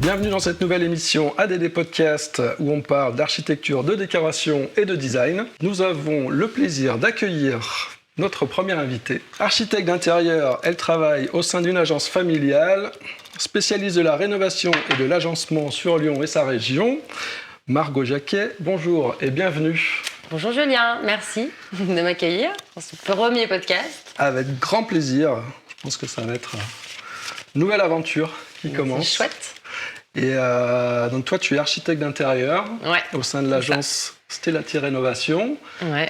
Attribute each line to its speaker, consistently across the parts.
Speaker 1: Bienvenue dans cette nouvelle émission ADD Podcast où on parle d'architecture, de décoration et de design. Nous avons le plaisir d'accueillir notre première invitée. Architecte d'intérieur, elle travaille au sein d'une agence familiale, spécialiste de la rénovation et de l'agencement sur Lyon et sa région. Margot Jacquet, bonjour et bienvenue.
Speaker 2: Bonjour Julien, merci de m'accueillir dans ce premier podcast.
Speaker 1: Avec grand plaisir, je pense que ça va être une nouvelle aventure qui commence.
Speaker 2: C'est chouette.
Speaker 1: Et donc toi, tu es architecte d'intérieur au sein de l'agence Stellati Rénovation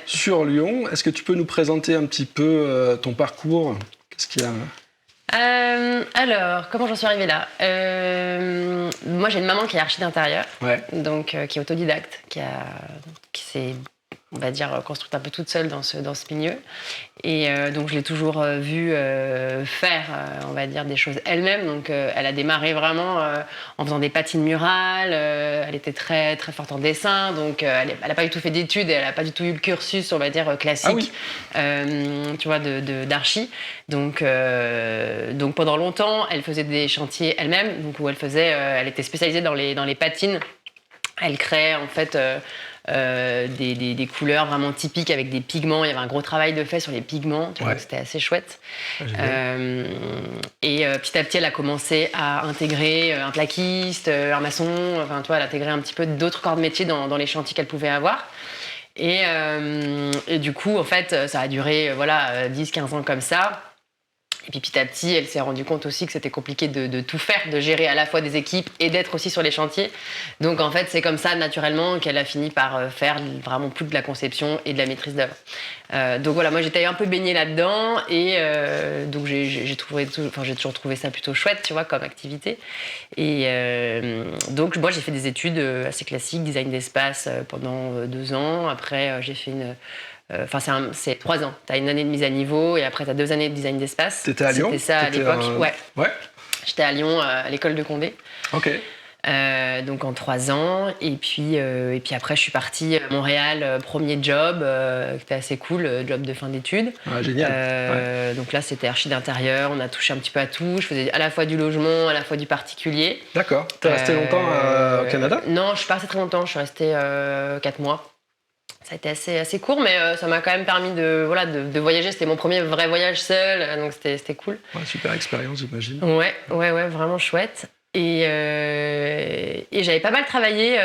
Speaker 1: sur Lyon. Est-ce que tu peux nous présenter un petit peu ton parcours ? Qu'est-ce qu'il y a
Speaker 2: Alors, comment j'en suis arrivée là ? Moi, j'ai une maman qui est archi d'intérieur, donc qui est autodidacte, qui s'est, on va dire, construite un peu toute seule dans ce milieu. Et donc, je l'ai toujours vue faire, on va dire, des choses elle-même. Donc, elle a démarré vraiment en faisant des patines murales. Elle était très, très forte en dessin. Donc, elle n'a pas du tout fait d'études. Elle n'a pas du tout eu le cursus, on va dire, classique, tu vois, d'archi. Donc, pendant longtemps, elle faisait des chantiers elle-même. Donc, où elle était spécialisée dans les patines. Elle créait, en fait... des couleurs vraiment typiques avec des pigments. Il y avait un gros travail de fait sur les pigments, tu vois, c'était assez chouette. Et petit à petit, elle a commencé à intégrer un plaquiste, un maçon, enfin, tu vois, elle a intégré un petit peu d'autres corps de métier dans les chantiers qu'elle pouvait avoir. Et du coup, en fait, ça a duré 10-15 ans comme ça. Et puis petit à petit, elle s'est rendue compte aussi que c'était compliqué de tout faire, de gérer à la fois des équipes et d'être aussi sur les chantiers. Donc en fait, c'est comme ça, naturellement, qu'elle a fini par faire vraiment plus de la conception et de la maîtrise d'œuvre. Donc voilà, moi j'étais un peu baignée là-dedans et donc j'ai toujours trouvé ça plutôt chouette, tu vois, comme activité. Et donc moi j'ai fait des études assez classiques, design d'espace pendant 2 ans. Après j'ai fait c'est 3 ans. Tu as une année de mise à niveau et après tu as 2 années de design d'espace.
Speaker 1: T'étais à Lyon ?
Speaker 2: C'était ça à l'époque.
Speaker 1: Ouais.
Speaker 2: J'étais à Lyon, à l'école de Condé.
Speaker 1: Ok.
Speaker 2: Donc en 3 ans. Et puis après, je suis partie à Montréal, premier job, qui était assez cool, job de fin d'études.
Speaker 1: Ah, génial.
Speaker 2: Donc là, c'était archi d'intérieur. On a touché un petit peu à tout. Je faisais à la fois du logement, à la fois du particulier.
Speaker 1: D'accord. T'es resté longtemps au Canada ?
Speaker 2: Non, je suis pas restée très longtemps. Je suis restée 4 mois. Ça a été assez court, mais ça m'a quand même permis de voyager. C'était mon premier vrai voyage seul, donc c'était cool.
Speaker 1: Ouais, super expérience, j'imagine.
Speaker 2: Ouais, vraiment chouette. Et j'avais pas mal travaillé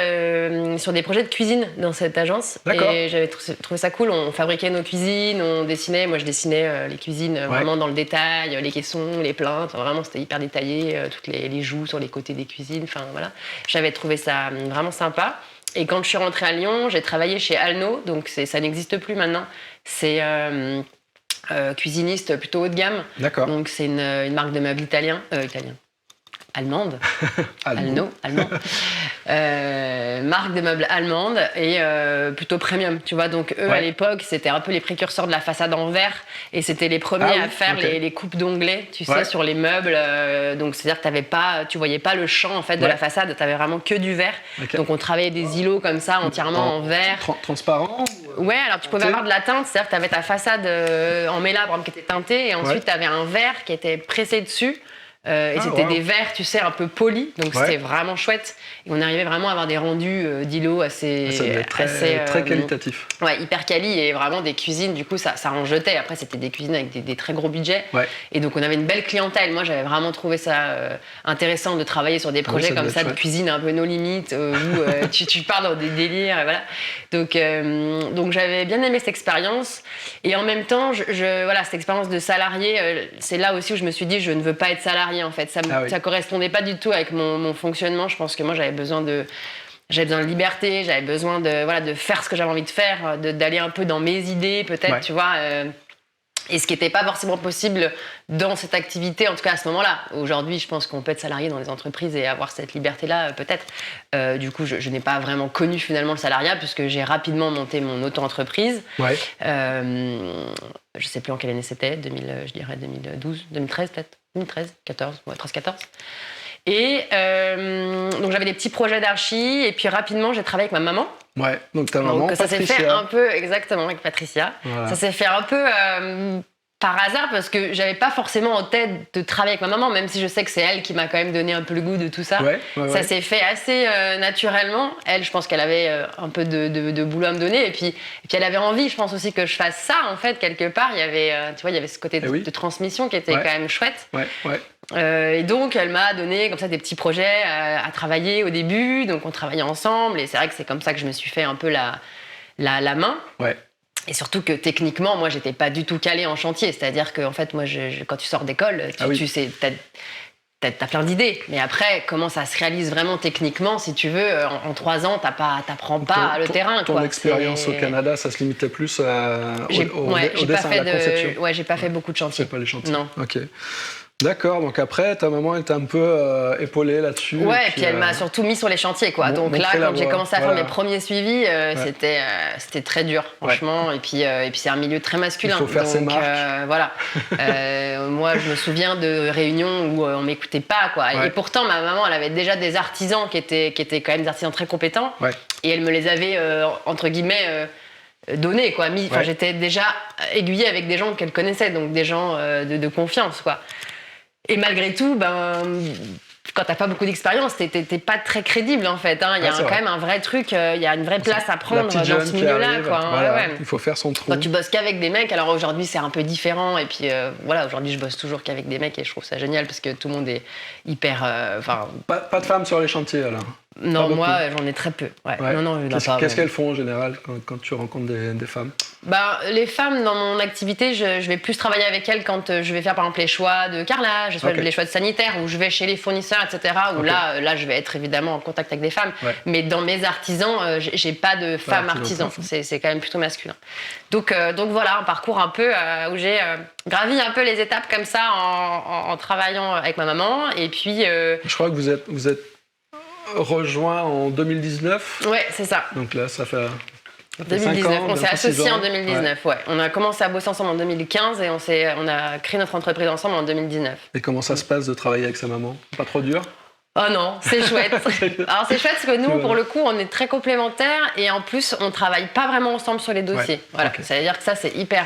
Speaker 2: sur des projets de cuisine dans cette agence.
Speaker 1: D'accord.
Speaker 2: Et j'avais trouvé ça cool. On fabriquait nos cuisines, on dessinait. Moi, je dessinais les cuisines vraiment dans le détail, les caissons, les plaintes. Vraiment, c'était hyper détaillé, toutes les joues sur les côtés des cuisines. Enfin, voilà. J'avais trouvé ça vraiment sympa. Et quand je suis rentrée à Lyon, j'ai travaillé chez Alno, donc ça n'existe plus maintenant. C'est cuisiniste plutôt haut de gamme.
Speaker 1: D'accord.
Speaker 2: Donc c'est une marque de meubles allemande. Alno. Marque de meubles allemande et plutôt premium, tu vois. Donc eux, à l'époque, c'était un peu les précurseurs de la façade en verre et c'était les premiers à faire les coupes d'onglets, tu sais, sur les meubles. Donc c'est-à-dire que tu voyais pas le champ en fait de la façade, tu avais vraiment que du verre. Okay. Donc on travaillait des îlots comme ça, entièrement en verre.
Speaker 1: Transparent.
Speaker 2: Ouais, alors tu pouvais avoir de la teinte, c'est-à-dire que tu avais ta façade en méla, par exemple, qui était teintée et ensuite tu avais un verre qui était pressé dessus. Et c'était des verres, tu sais, un peu polis, donc c'était vraiment chouette. Et on arrivait vraiment à avoir des rendus d'îlots assez
Speaker 1: très qualitatifs.
Speaker 2: Ouais, hyper quali et vraiment des cuisines. Du coup, ça en jetait. Après, c'était des cuisines avec des très gros budgets. Ouais. Et donc, on avait une belle clientèle. Moi, j'avais vraiment trouvé ça intéressant de travailler sur des projets comme ça, de cuisine un peu no limite, où tu pars dans des délires. Et voilà. Donc, j'avais bien aimé cette expérience. Et en même temps, cette expérience de salarié, c'est là aussi où je me suis dit, je ne veux pas être salarié. En fait, ça correspondait pas du tout avec mon fonctionnement. Je pense que moi, j'avais besoin de liberté, j'avais besoin de faire ce que j'avais envie de faire, d'aller un peu dans mes idées, peut-être, tu vois. Et ce qui n'était pas forcément possible dans cette activité, en tout cas à ce moment-là. Aujourd'hui, je pense qu'on peut être salarié dans les entreprises et avoir cette liberté-là, peut-être. Du coup, je n'ai pas vraiment connu finalement le salariat, puisque j'ai rapidement monté mon auto-entreprise. Ouais. Je ne sais plus en quelle année c'était, je dirais 2012, 2013 peut-être, 2013, 13-14. Et donc j'avais des petits projets d'archi, et puis rapidement j'ai travaillé avec ma maman.
Speaker 1: Ouais, donc ta maman,
Speaker 2: donc, ça
Speaker 1: Patricia.
Speaker 2: s'est fait un peu, exactement, avec Patricia. Voilà. Ça s'est fait un peu par hasard, parce que j'avais pas forcément en tête de travailler avec ma maman, même si je sais que c'est elle qui m'a quand même donné un peu le goût de tout ça. Ça s'est fait assez naturellement. Elle, je pense qu'elle avait un peu de boulot à me donner, et puis elle avait envie, je pense aussi que je fasse ça, en fait, quelque part. Il y avait, tu vois, il y avait ce côté de transmission qui était quand même chouette. Et donc, elle m'a donné comme ça des petits projets à travailler au début, donc on travaillait ensemble, et c'est vrai que c'est comme ça que je me suis fait un peu la main. Et surtout que techniquement, moi, j'étais pas du tout calée en chantier. C'est-à-dire que, en fait, moi, quand tu sors d'école, tu sais, t'as plein d'idées. Mais après, comment ça se réalise vraiment techniquement, si tu veux, en 3 ans, t'apprends pas le terrain.
Speaker 1: Ton expérience au Canada, ça se limitait plus au dessin, à la conception.
Speaker 2: J'ai pas fait beaucoup de chantiers.
Speaker 1: C'est pas les chantiers.
Speaker 2: Non.
Speaker 1: Ok. D'accord, donc après, ta maman, elle t'a un peu épaulée là-dessus.
Speaker 2: Ouais, et puis elle m'a surtout mis sur les chantiers, quoi. Donc là, quand j'ai commencé à faire mes premiers suivis, c'était très dur, franchement. Et puis c'est un milieu très masculin.
Speaker 1: Il faut faire ses marques.
Speaker 2: Voilà. Moi, je me souviens de réunions où on m'écoutait pas, quoi. Et pourtant, ma maman, elle avait déjà des artisans qui étaient quand même des artisans très compétents. Et elle me les avait, entre guillemets... donné, quoi. J'étais déjà aiguillée avec des gens qu'elle connaissait, donc des gens de confiance, quoi. Et malgré tout, quand t'as pas beaucoup d'expérience, t'es pas très crédible, en fait. Il y a quand même un vrai truc, il y a une vraie place à prendre dans ce milieu-là, quoi.
Speaker 1: Il faut faire son trou.
Speaker 2: Quand tu bosses qu'avec des mecs, alors aujourd'hui c'est un peu différent, et puis aujourd'hui je bosse toujours qu'avec des mecs, et je trouve ça génial parce que tout le monde est hyper...
Speaker 1: Pas de femmes sur les chantiers, alors?
Speaker 2: Non, moi j'en ai très peu.
Speaker 1: Qu'est-ce qu'elles font en général quand tu rencontres des femmes?
Speaker 2: Les femmes, dans mon activité, je vais plus travailler avec elles quand je vais faire par exemple les choix de carrelage, les choix de sanitaire, où je vais chez les fournisseurs, etc. Où là, je vais être évidemment en contact avec des femmes. Mais dans mes artisans, j'ai pas de femmes artisans. C'est quand même plutôt masculin. Donc voilà, un parcours un peu où j'ai gravi un peu les étapes comme ça en travaillant avec ma maman. Et puis...
Speaker 1: Je crois que vous êtes rejoint en 2019.
Speaker 2: Ouais, c'est ça.
Speaker 1: Donc là, ça fait
Speaker 2: 2019.
Speaker 1: 5 ans,
Speaker 2: on s'est associés en 2019. On a commencé à bosser ensemble en 2015 et on a créé notre entreprise ensemble en 2019.
Speaker 1: Et comment ça se passe de travailler avec sa maman? Pas trop dur?
Speaker 2: Oh non, c'est chouette. Alors c'est chouette parce que nous, pour le coup, on est très complémentaires et en plus, on travaille pas vraiment ensemble sur les dossiers. Voilà. C'est-à-dire que ça, c'est hyper...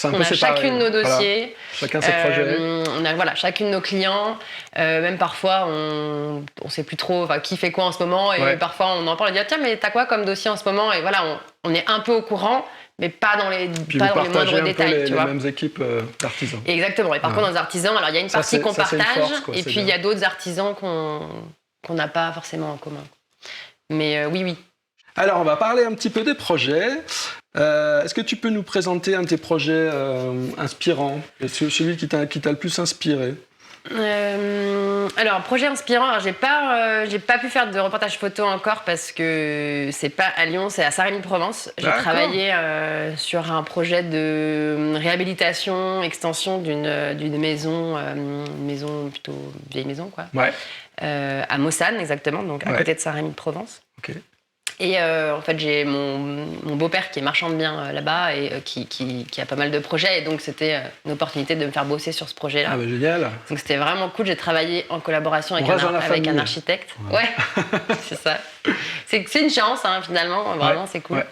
Speaker 1: on a
Speaker 2: chacune nos dossiers.
Speaker 1: Chacun ses projets.
Speaker 2: On a chacune nos clients. Même parfois, on sait plus trop qui fait quoi en ce moment. Et parfois, on en parle et dit tiens, mais t'as quoi comme dossier en ce moment? Et voilà, on est un peu au courant, mais pas dans les moindres détails.
Speaker 1: Les mêmes équipes d'artisans.
Speaker 2: Exactement. Et par contre, dans les artisans, alors il y a une partie qu'on partage, et puis il y a d'autres artisans qu'on n'a pas forcément en commun. Mais oui.
Speaker 1: Alors, on va parler un petit peu des projets. Est-ce que tu peux nous présenter un de tes projets inspirants, celui qui t'a le plus inspiré?
Speaker 2: Alors, projet inspirant, alors j'ai pas pu faire de reportage photo encore parce que c'est pas à Lyon, c'est à Saint-Rémy-de-Provence. J'ai travaillé sur un projet de réhabilitation, extension d'une maison, une maison plutôt vieille maison, quoi. À Mossane, exactement, donc à côté de Saint-Rémy-de-Provence. Et en fait, j'ai mon beau-père qui est marchand de biens là-bas et qui a pas mal de projets. Et donc, c'était une opportunité de me faire bosser sur ce projet-là.
Speaker 1: Ah, bah génial! Donc,
Speaker 2: c'était vraiment cool. J'ai travaillé en collaboration avec un architecte. Ouais, c'est ça. C'est une chance, finalement. Vraiment, c'est cool.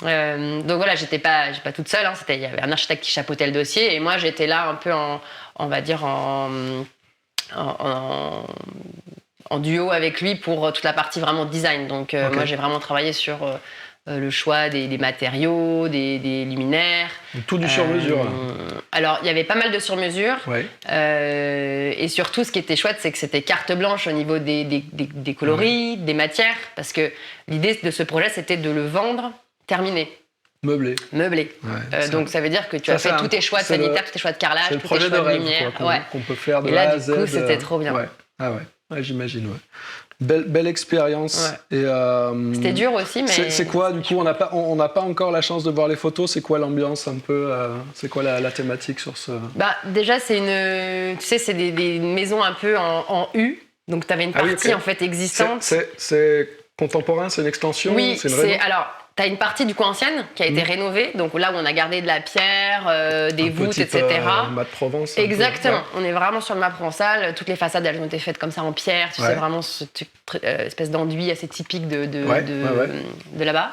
Speaker 2: Donc voilà, j'ai pas toute seule. Il y avait un architecte qui chapeautait le dossier. Et moi, j'étais là un peu on va dire, en duo avec lui pour toute la partie vraiment design. Donc moi j'ai vraiment travaillé sur le choix des matériaux, des luminaires.
Speaker 1: Tout du sur-mesure.
Speaker 2: Alors il y avait pas mal de sur-mesure. Et surtout ce qui était chouette, c'est que c'était carte blanche au niveau des coloris, des matières, parce que l'idée de ce projet c'était de le vendre terminé. Meublé. Donc ça veut dire que tu as fait tous tes choix de sanitaire, tous tes choix de carrelage, tous tes choix de lumière.
Speaker 1: Qu'on peut faire de
Speaker 2: et là,
Speaker 1: A à Z.
Speaker 2: Du coup, c'était trop bien.
Speaker 1: J'imagine, Belle expérience.
Speaker 2: C'était dur aussi, mais...
Speaker 1: C'est quoi, du coup, on n'a pas encore la chance de voir les photos. C'est quoi l'ambiance un peu c'est quoi la thématique sur ce...
Speaker 2: Déjà, c'est c'est des maisons un peu en U. Donc, tu avais une partie, en fait, existante.
Speaker 1: C'est contemporain, c'est une extension?
Speaker 2: Oui, alors... Tu as une partie du coup ancienne qui a été rénovée, donc là où on a gardé de la pierre, des voûtes, etc.
Speaker 1: Mat Provence.
Speaker 2: Exactement, on est vraiment sur le mat provençal. Toutes les façades, elles ont été faites comme ça en pierre. Tu sais, vraiment cette espèce d'enduit assez typique de là-bas,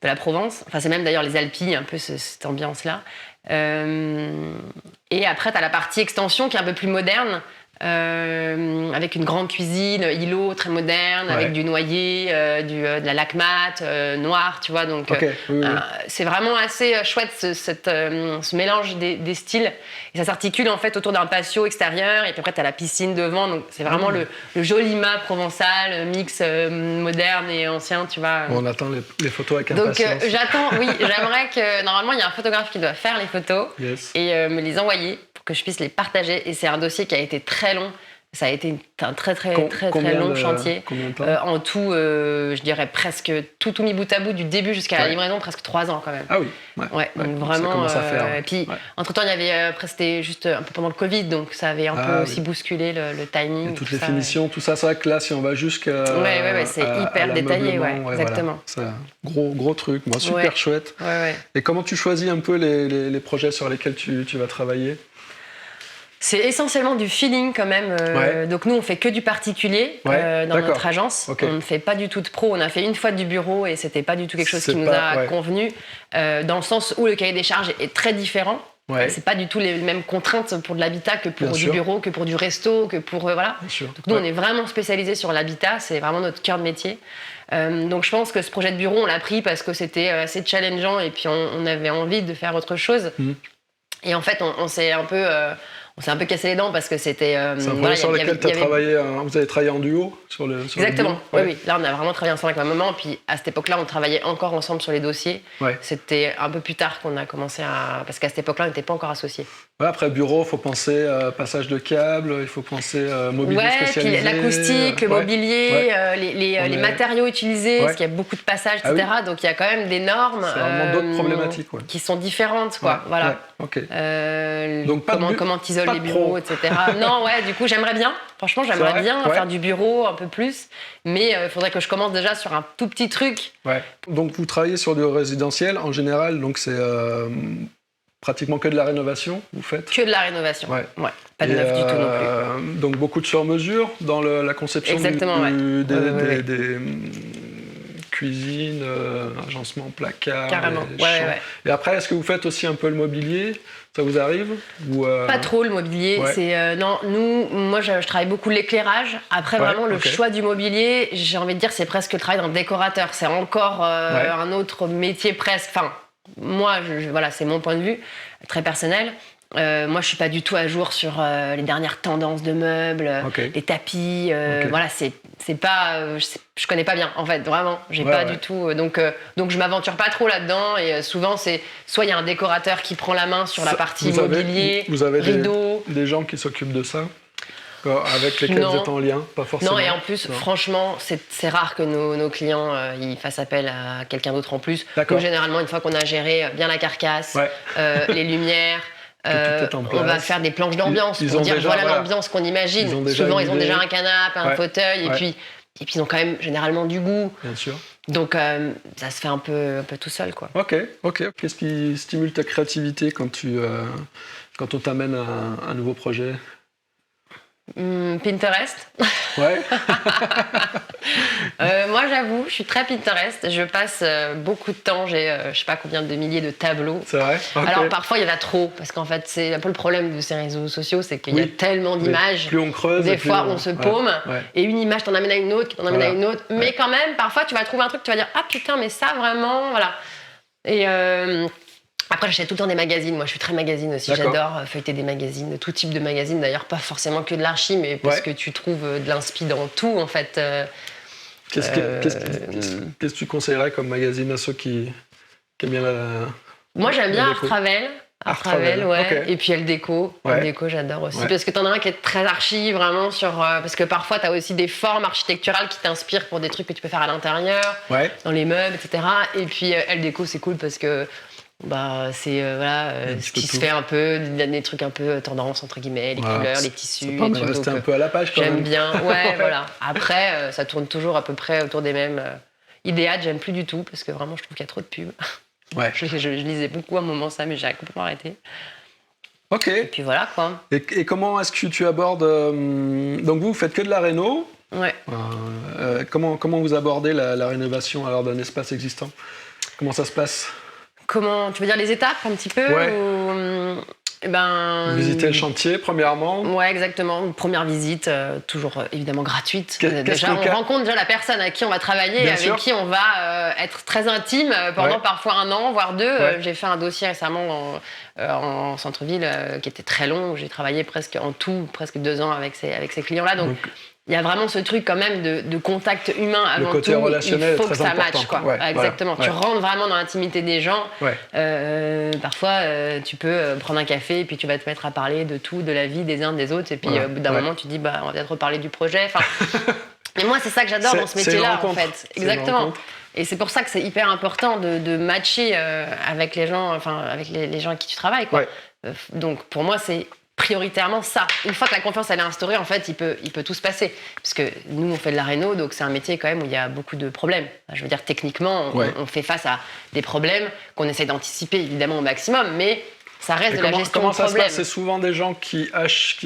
Speaker 2: de la Provence. Enfin, c'est même d'ailleurs les Alpilles, un peu cette ambiance-là. Et après, tu as la partie extension qui est un peu plus moderne, avec une grande cuisine, îlot très moderne, avec du noyer, de la laque mat, noir, tu vois. Donc, c'est vraiment assez chouette ce mélange des styles. Et ça s'articule en fait autour d'un patio extérieur. Et puis après, tu as la piscine devant. Donc, c'est vraiment le joli mât provençal, mix moderne et ancien, tu vois.
Speaker 1: Bon, on attend les photos avec impatience.
Speaker 2: Donc, j'aimerais que normalement, il y a un photographe qui doit faire les photos et me les envoyer, que je puisse les partager. Et c'est un dossier qui a été très long. Ça a été un très long chantier.
Speaker 1: Combien de temps
Speaker 2: en tout, je dirais presque tout mis bout à bout, du début jusqu'à la livraison, presque 3 ans quand même.
Speaker 1: Ah oui.
Speaker 2: Donc vraiment.
Speaker 1: Ça commence à faire.
Speaker 2: Et puis, entre-temps, il y avait, après, c'était juste un peu pendant le Covid, donc ça avait un peu aussi bousculé le timing.
Speaker 1: Et toutes les finitions, tout ça, c'est vrai que là, si on va jusqu'à.
Speaker 2: C'est hyper détaillé, exactement.
Speaker 1: Voilà. C'est un gros truc, super chouette.
Speaker 2: Ouais.
Speaker 1: Et comment tu choisis un peu les projets sur lesquels tu vas travailler ?
Speaker 2: C'est essentiellement du feeling quand même. Donc nous, on fait que du particulier dans notre agence. On ne fait pas du tout de pro. On a fait une fois du bureau et c'était pas du tout quelque chose qui nous a convenu, dans le sens où le cahier des charges est très différent. C'est pas du tout les mêmes contraintes pour de l'habitat que pour du bureau, que pour du resto, que pour voilà. Donc nous, on est vraiment spécialisé sur l'habitat. C'est vraiment notre cœur de métier. Donc je pense que ce projet de bureau, on l'a pris parce que c'était assez challengeant et puis on avait envie de faire autre chose. Et en fait, on s'est un peu cassé les dents parce que c'était.
Speaker 1: C'est un projet sur lequel vous avez travaillé en duo sur
Speaker 2: Exactement, oui. Là, on a vraiment travaillé ensemble avec ma maman. Puis à cette époque-là, on travaillait encore ensemble sur les dossiers. C'était un peu plus tard qu'on a commencé à. Parce qu'à cette époque-là, on n'était pas encore associés.
Speaker 1: Après bureau, il faut penser passage de câbles, il faut penser mobilier spécialisé.
Speaker 2: Puis l'acoustique, le mobilier, les matériaux utilisés, parce qu'il y a beaucoup de passages, etc. Donc il y a quand même des normes.
Speaker 1: C'est vraiment d'autres problématiques.
Speaker 2: Qui sont différentes, quoi. Voilà.
Speaker 1: Donc
Speaker 2: comment t'isoles les bureaux, etc. Non, du coup, j'aimerais bien. Franchement, j'aimerais bien faire du bureau un peu plus. Mais il faudrait que je commence déjà sur un tout petit truc.
Speaker 1: Donc vous travaillez sur du résidentiel en général, donc c'est pratiquement que de la rénovation, vous faites ?
Speaker 2: Que de la rénovation, pas de neuf du tout non plus.
Speaker 1: Donc beaucoup de sur-mesure dans la conception des cuisines, agencement, placard.
Speaker 2: Carrément,
Speaker 1: Et après, est-ce que vous faites aussi un peu le mobilier ? Ça vous arrive ou
Speaker 2: Pas trop le mobilier. C'est, non, moi je travaille beaucoup l'éclairage. Après, vraiment, le choix du mobilier, j'ai envie de dire, c'est presque le travail d'un décorateur. C'est encore un autre métier presque. Enfin, moi, voilà, c'est mon point de vue, très personnel. Moi, je suis pas du tout à jour sur les dernières tendances de meubles, les tapis. Voilà, c'est pas, je connais pas bien en fait, vraiment. J'ai pas du tout. Donc je m'aventure pas trop là-dedans. Et souvent, c'est soit il y a un décorateur qui prend la main sur la partie mobilier,
Speaker 1: vous avez
Speaker 2: rideaux.
Speaker 1: des gens qui s'occupent de ça. Avec lesquels vous êtes en lien, pas forcément.
Speaker 2: Non, et en plus, franchement, c'est rare que nos clients ils fassent appel à quelqu'un d'autre en plus. Donc généralement, une fois qu'on a géré bien la carcasse, les lumières. On va faire des planches d'ambiance pour dire voilà l'ambiance qu'on imagine. Souvent, ils ont déjà un canapé, un fauteuil, et puis ils ont quand même généralement du goût.
Speaker 1: Bien sûr.
Speaker 2: Donc, ça se fait un peu tout seul, quoi.
Speaker 1: Ok. Qu'est-ce qui stimule ta créativité quand on t'amène à un nouveau projet ?
Speaker 2: Pinterest. Moi, j'avoue, je suis très Pinterest. Je passe beaucoup de temps. J'ai je sais pas combien de milliers de tableaux.
Speaker 1: C'est vrai.
Speaker 2: Alors parfois, il y en a trop parce qu'en fait, c'est un peu le problème de ces réseaux sociaux, c'est qu'il y a tellement d'images.
Speaker 1: Plus on creuse,
Speaker 2: des fois, on se paume et une image t'en amène à une autre, qui t'en amène à une autre. Mais quand même, parfois, tu vas trouver un truc, tu vas dire ah putain, mais ça vraiment, voilà. Et après, j'achète tout le temps des magazines. Moi, je suis très magazine aussi. J'adore feuilleter des magazines, de tout type de magazines. D'ailleurs, pas forcément que de l'archi, mais parce que tu trouves de l'inspi dans tout, en fait.
Speaker 1: Qu'est-ce que tu conseillerais comme magazine à ceux qui aiment bien la...
Speaker 2: Moi, j'aime bien Art Travel. Art Travel, Et puis Elle Déco. Elle Déco, j'adore aussi. Parce que t'en as un qui est très archi, vraiment sur... parce que parfois, t'as aussi des formes architecturales qui t'inspirent pour des trucs que tu peux faire à l'intérieur, dans les meubles, etc. Et puis Elle Déco, c'est cool parce que c'est ce qui se fait un peu, des trucs un peu tendance entre guillemets, les couleurs, les tissus.
Speaker 1: Ça permet de rester un peu à la page quand même.
Speaker 2: J'aime bien, voilà. Après, ça tourne toujours à peu près autour des mêmes. Idéal, j'aime plus du tout parce que vraiment, je trouve qu'il y a trop de pubs. Je lisais beaucoup à un moment ça, mais j'ai complètement arrêté.
Speaker 1: Ok.
Speaker 2: Et puis voilà quoi.
Speaker 1: Et comment est-ce que tu abordes donc vous faites que de la réno. Comment vous abordez la rénovation alors d'un espace existant ? Comment ça se passe ?
Speaker 2: Comment, tu veux dire les étapes un petit peu
Speaker 1: Visiter le chantier, premièrement.
Speaker 2: Ouais, exactement. Une première visite, toujours évidemment gratuite. Déjà, on rencontre déjà la personne avec qui on va travailler, avec qui on va être très intime pendant parfois 1 an, voire 2. J'ai fait un dossier récemment en centre-ville qui était très long, où j'ai travaillé presque 2 ans avec ces clients-là. Donc il y a vraiment ce truc quand même de contact humain avant tout.
Speaker 1: Le côté relationnel,
Speaker 2: il faut
Speaker 1: est
Speaker 2: que
Speaker 1: très
Speaker 2: ça
Speaker 1: important.
Speaker 2: matche, quoi. Exactement. Tu rentres vraiment dans l'intimité des gens. Parfois, tu peux prendre un café et puis tu vas te mettre à parler de tout, de la vie des uns des autres. Et puis au bout d'un moment, tu te dis, on va peut-être reparler du projet. Et moi, c'est ça que j'adore dans ce métier-là, en fait. Exactement. Et c'est pour ça que c'est hyper important de matcher avec les gens, avec les gens avec qui tu travailles, quoi. Donc pour moi, c'est prioritairement ça. Une fois que la confiance elle est instaurée, en fait, il peut tout se passer. Parce que nous, on fait de la réno, donc c'est un métier quand même où il y a beaucoup de problèmes. Je veux dire, techniquement, on fait face à des problèmes qu'on essaie d'anticiper évidemment au maximum, mais ça reste de la gestion de problèmes. Comment ça se passe ?
Speaker 1: C'est souvent des gens qui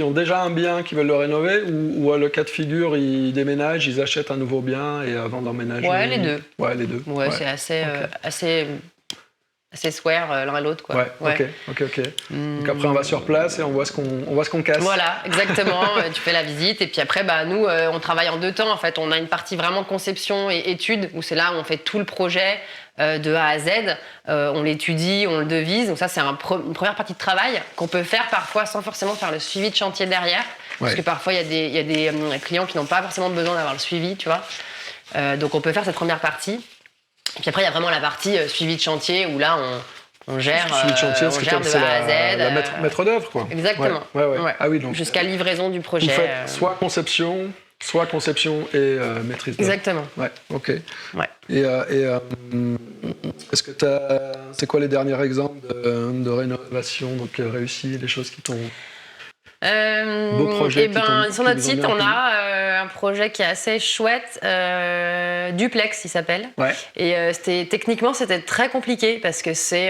Speaker 1: ont déjà un bien, qui veulent le rénover, ou le cas de figure, ils déménagent, ils achètent un nouveau bien et avant d'emménager.
Speaker 2: Ouais, les deux.
Speaker 1: Les deux.
Speaker 2: C'est assez square l'un à l'autre, quoi.
Speaker 1: Ok. Donc après on va sur place et on voit ce qu'on casse.
Speaker 2: Voilà, exactement. Tu fais la visite et puis après nous on travaille en 2 temps. En fait, on a une partie vraiment conception et étude où c'est là où on fait tout le projet de A à Z. On l'étudie, on le devise. Donc ça c'est une première partie de travail qu'on peut faire parfois sans forcément faire le suivi de chantier derrière, parce que parfois il y a des clients qui n'ont pas forcément besoin d'avoir le suivi, tu vois. Donc on peut faire cette première partie. Et puis après, il y a vraiment la partie suivi de chantier où là, on gère,
Speaker 1: suivi de chantier,
Speaker 2: on gère de A à Z.
Speaker 1: La maître d'œuvre, quoi.
Speaker 2: Exactement.
Speaker 1: Ah oui, donc
Speaker 2: jusqu'à livraison du projet.
Speaker 1: Vous faites soit conception et maîtrise d'œuvre.
Speaker 2: Exactement.
Speaker 1: Ok. Et est-ce que c'est quoi les derniers exemples de rénovation réussis, les choses qui t'ont... Beau projet
Speaker 2: sur notre site, on a un projet qui est assez chouette, Duplex, il s'appelle. Et techniquement, c'était très compliqué parce que c'est,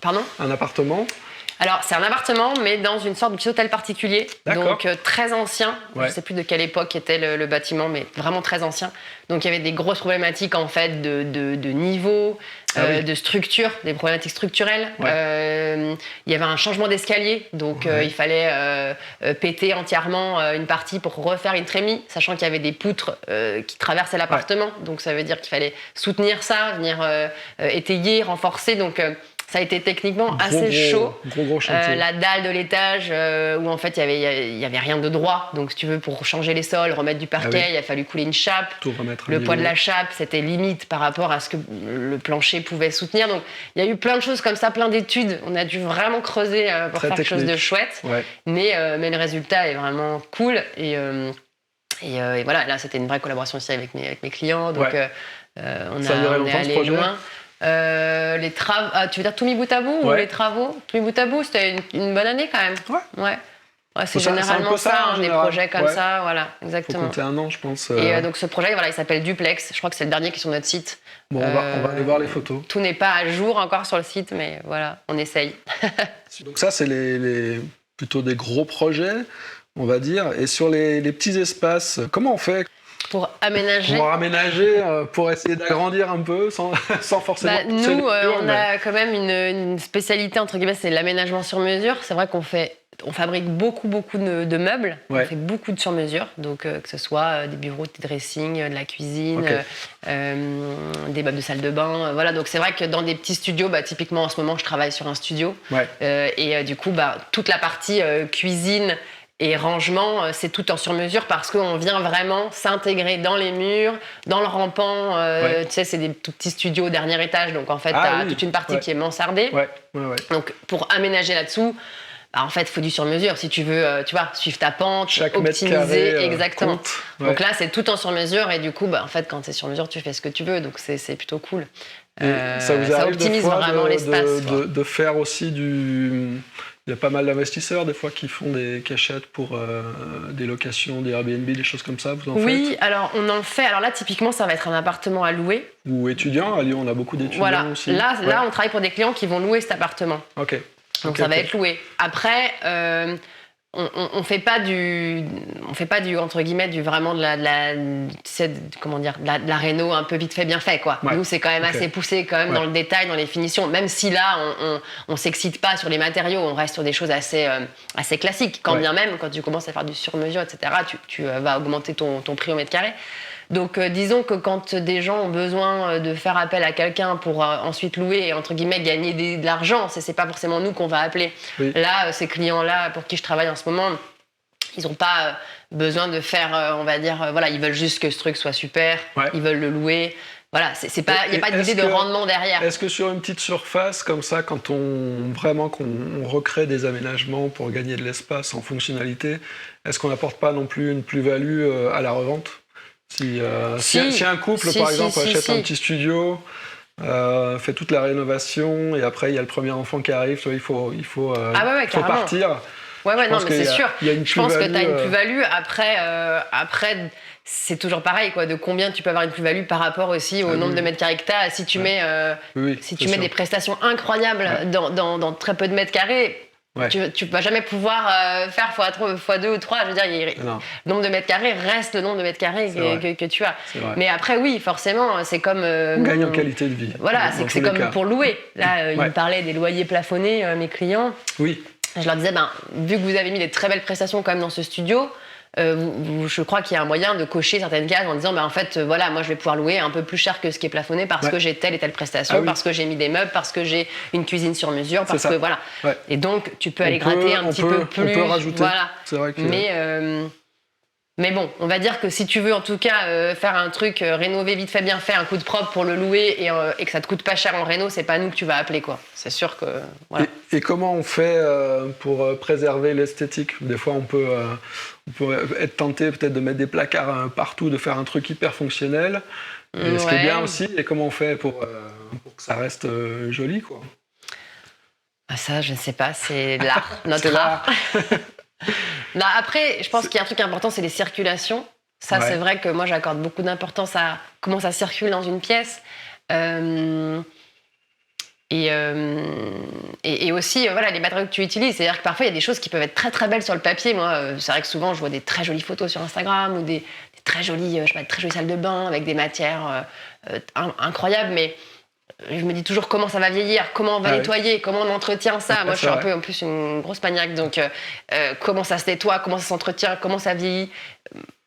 Speaker 2: Pardon ?
Speaker 1: Un appartement ?
Speaker 2: Alors, c'est un appartement, mais dans une sorte de petit hôtel particulier. Donc, très ancien. Je ne sais plus de quelle époque était le bâtiment, mais vraiment très ancien. Donc, il y avait des grosses problématiques, en fait, de niveau, de structure, des problématiques structurelles. Il y avait un changement d'escalier. Donc, il fallait péter entièrement une partie pour refaire une trémie, sachant qu'il y avait des poutres qui traversaient l'appartement. Donc, ça veut dire qu'il fallait soutenir ça, venir étayer, renforcer. Donc, ça a été techniquement assez chaud.
Speaker 1: Gros chantier.
Speaker 2: La dalle de l'étage, où en fait il y avait rien de droit. Donc si tu veux, pour changer les sols, remettre du parquet, il a fallu couler une chape.
Speaker 1: Tout remettre
Speaker 2: le poids de la chape, c'était limite par rapport à ce que le plancher pouvait soutenir. Donc il y a eu plein de choses comme ça, plein d'études. On a dû vraiment creuser pour faire quelque chose de chouette. Mais le résultat est vraiment cool. Et voilà, là c'était une vraie collaboration aussi avec mes clients. Donc on est allé loin. Les travaux, tu veux dire tout mis bout à bout ou les travaux? Tout mis bout à bout, c'était une bonne année quand même. C'est généralement ça, des projets comme ça, voilà, exactement.
Speaker 1: Faut compter 1 an, je pense.
Speaker 2: Et donc ce projet, il s'appelle Duplex. Je crois que c'est le dernier qui est sur notre site.
Speaker 1: Bon, on va aller voir les photos.
Speaker 2: Tout n'est pas à jour encore sur le site, mais voilà, on essaye.
Speaker 1: Donc ça, c'est plutôt des gros projets, on va dire. Et sur les petits espaces, comment on fait
Speaker 2: pour aménager,
Speaker 1: pour essayer d'agrandir un peu sans forcément...
Speaker 2: nous, on a quand même une spécialité, entre guillemets, c'est l'aménagement sur mesure. C'est vrai qu'on fabrique beaucoup de meubles. On fait beaucoup de sur mesure. Donc, que ce soit des bureaux, des dressings, de la cuisine, des meubles de salle de bain. Voilà. Donc, c'est vrai que dans des petits studios, typiquement en ce moment, je travaille sur un studio. Et du coup, toute la partie cuisine et rangement, c'est tout en sur-mesure parce qu'on vient vraiment s'intégrer dans les murs, dans le rampant. Tu sais, c'est des tout petits studios au dernier étage. Donc, en fait, tu as toute une partie qui est mansardée. Donc, pour aménager là-dessous, en fait, il faut du sur-mesure. Si tu veux, suivre ta pente, optimiser. Exactement. Donc là, c'est tout en sur-mesure. Et du coup, en fait, quand c'est sur-mesure, tu fais ce que tu veux. Donc, c'est plutôt cool.
Speaker 1: Ça vous arrive
Speaker 2: optimise vraiment l'espace.
Speaker 1: De faire aussi du... Il y a pas mal d'investisseurs, des fois, qui achètent pour des locations, des Airbnb, des choses comme ça. Vous en faites ?
Speaker 2: Oui, alors on en fait. Alors là, typiquement, ça va être un appartement à louer.
Speaker 1: Ou étudiants. À Lyon, on a beaucoup d'étudiants aussi.
Speaker 2: Là, on travaille pour des clients qui vont louer cet appartement. Donc ça va être loué. Après, on fait pas du entre guillemets vraiment de la réno un peu vite fait bien fait quoi. Ouais. Nous c'est quand même assez poussé quand même dans le détail, dans les finitions. Même si là on s'excite pas sur les matériaux, on reste sur des choses assez classiques. Quand bien même quand tu commences à faire du sur-mesure etc. Tu vas augmenter ton prix au mètre carré. Donc disons que quand des gens ont besoin de faire appel à quelqu'un pour ensuite louer et entre guillemets gagner de l'argent, c'est pas forcément nous qu'on va appeler. Oui. Là, ces clients-là pour qui je travaille en ce moment, ils n'ont pas besoin de faire, on va dire, voilà, ils veulent juste que ce truc soit super, ils veulent le louer. Voilà, il n'y a pas d'idée de rendement derrière.
Speaker 1: Est-ce que sur une petite surface comme ça, quand on recrée des aménagements pour gagner de l'espace en fonctionnalité, est-ce qu'on n'apporte pas non plus une plus-value à la revente ? Si un couple, par exemple, achète un petit studio, fait toute la rénovation, et après, il y a le premier enfant qui arrive, il faut partir.
Speaker 2: Non, mais c'est sûr. Je pense que tu as une plus-value. Après, c'est toujours pareil, quoi. De combien tu peux avoir une plus-value par rapport aussi au nombre de mètres carrés que tu as. Si tu mets des prestations incroyables dans très peu de mètres carrés, tu vas jamais pouvoir faire x2 ou 3. Je veux dire, le nombre de mètres carrés reste le nombre de mètres carrés que tu as. Mais après, oui, forcément, c'est comme...
Speaker 1: on gagne en qualité de vie.
Speaker 2: Voilà, c'est comme pour louer. Là, ils me parlaient des loyers plafonnés, mes clients.
Speaker 1: Oui.
Speaker 2: Je leur disais, vu que vous avez mis des très belles prestations quand même dans ce studio, je crois qu'il y a un moyen de cocher certaines cases en disant en fait voilà, moi je vais pouvoir louer un peu plus cher que ce qui est plafonné parce que j'ai telle et telle prestation, parce que j'ai mis des meubles, parce que j'ai une cuisine sur mesure, parce que voilà. Et donc tu peux aller gratter un petit peu plus.
Speaker 1: On peut rajouter.
Speaker 2: Voilà.
Speaker 1: C'est vrai que...
Speaker 2: Mais bon, on va dire que si tu veux en tout cas faire un truc rénové vite fait bien fait, un coup de propre pour le louer et que ça te coûte pas cher en réno, c'est pas nous que tu vas appeler quoi. C'est sûr que voilà.
Speaker 1: Et comment on fait pour préserver l'esthétique ? Des fois on peut être tenté peut-être de mettre des placards partout, de faire un truc hyper fonctionnel. Ce qui est bien aussi, et comment on fait pour que ça reste joli quoi ?
Speaker 2: Ça je ne sais pas, c'est l'art, notre art. Non, après, je pense qu'il y a un truc important, c'est les circulations. Ça, c'est vrai que moi, j'accorde beaucoup d'importance à comment ça circule dans une pièce. Et aussi, voilà, les matériaux que tu utilises. C'est-à-dire que parfois, il y a des choses qui peuvent être très, très belles sur le papier. Moi, c'est vrai que souvent, je vois des très jolies photos sur Instagram ou des très jolies salles de bain avec des matières incroyables, mais... Je me dis toujours comment ça va vieillir, comment on va nettoyer, comment on entretient ça. Moi, je suis un peu en plus une grosse maniaque, donc comment ça se nettoie, comment ça s'entretient, comment ça vieillit.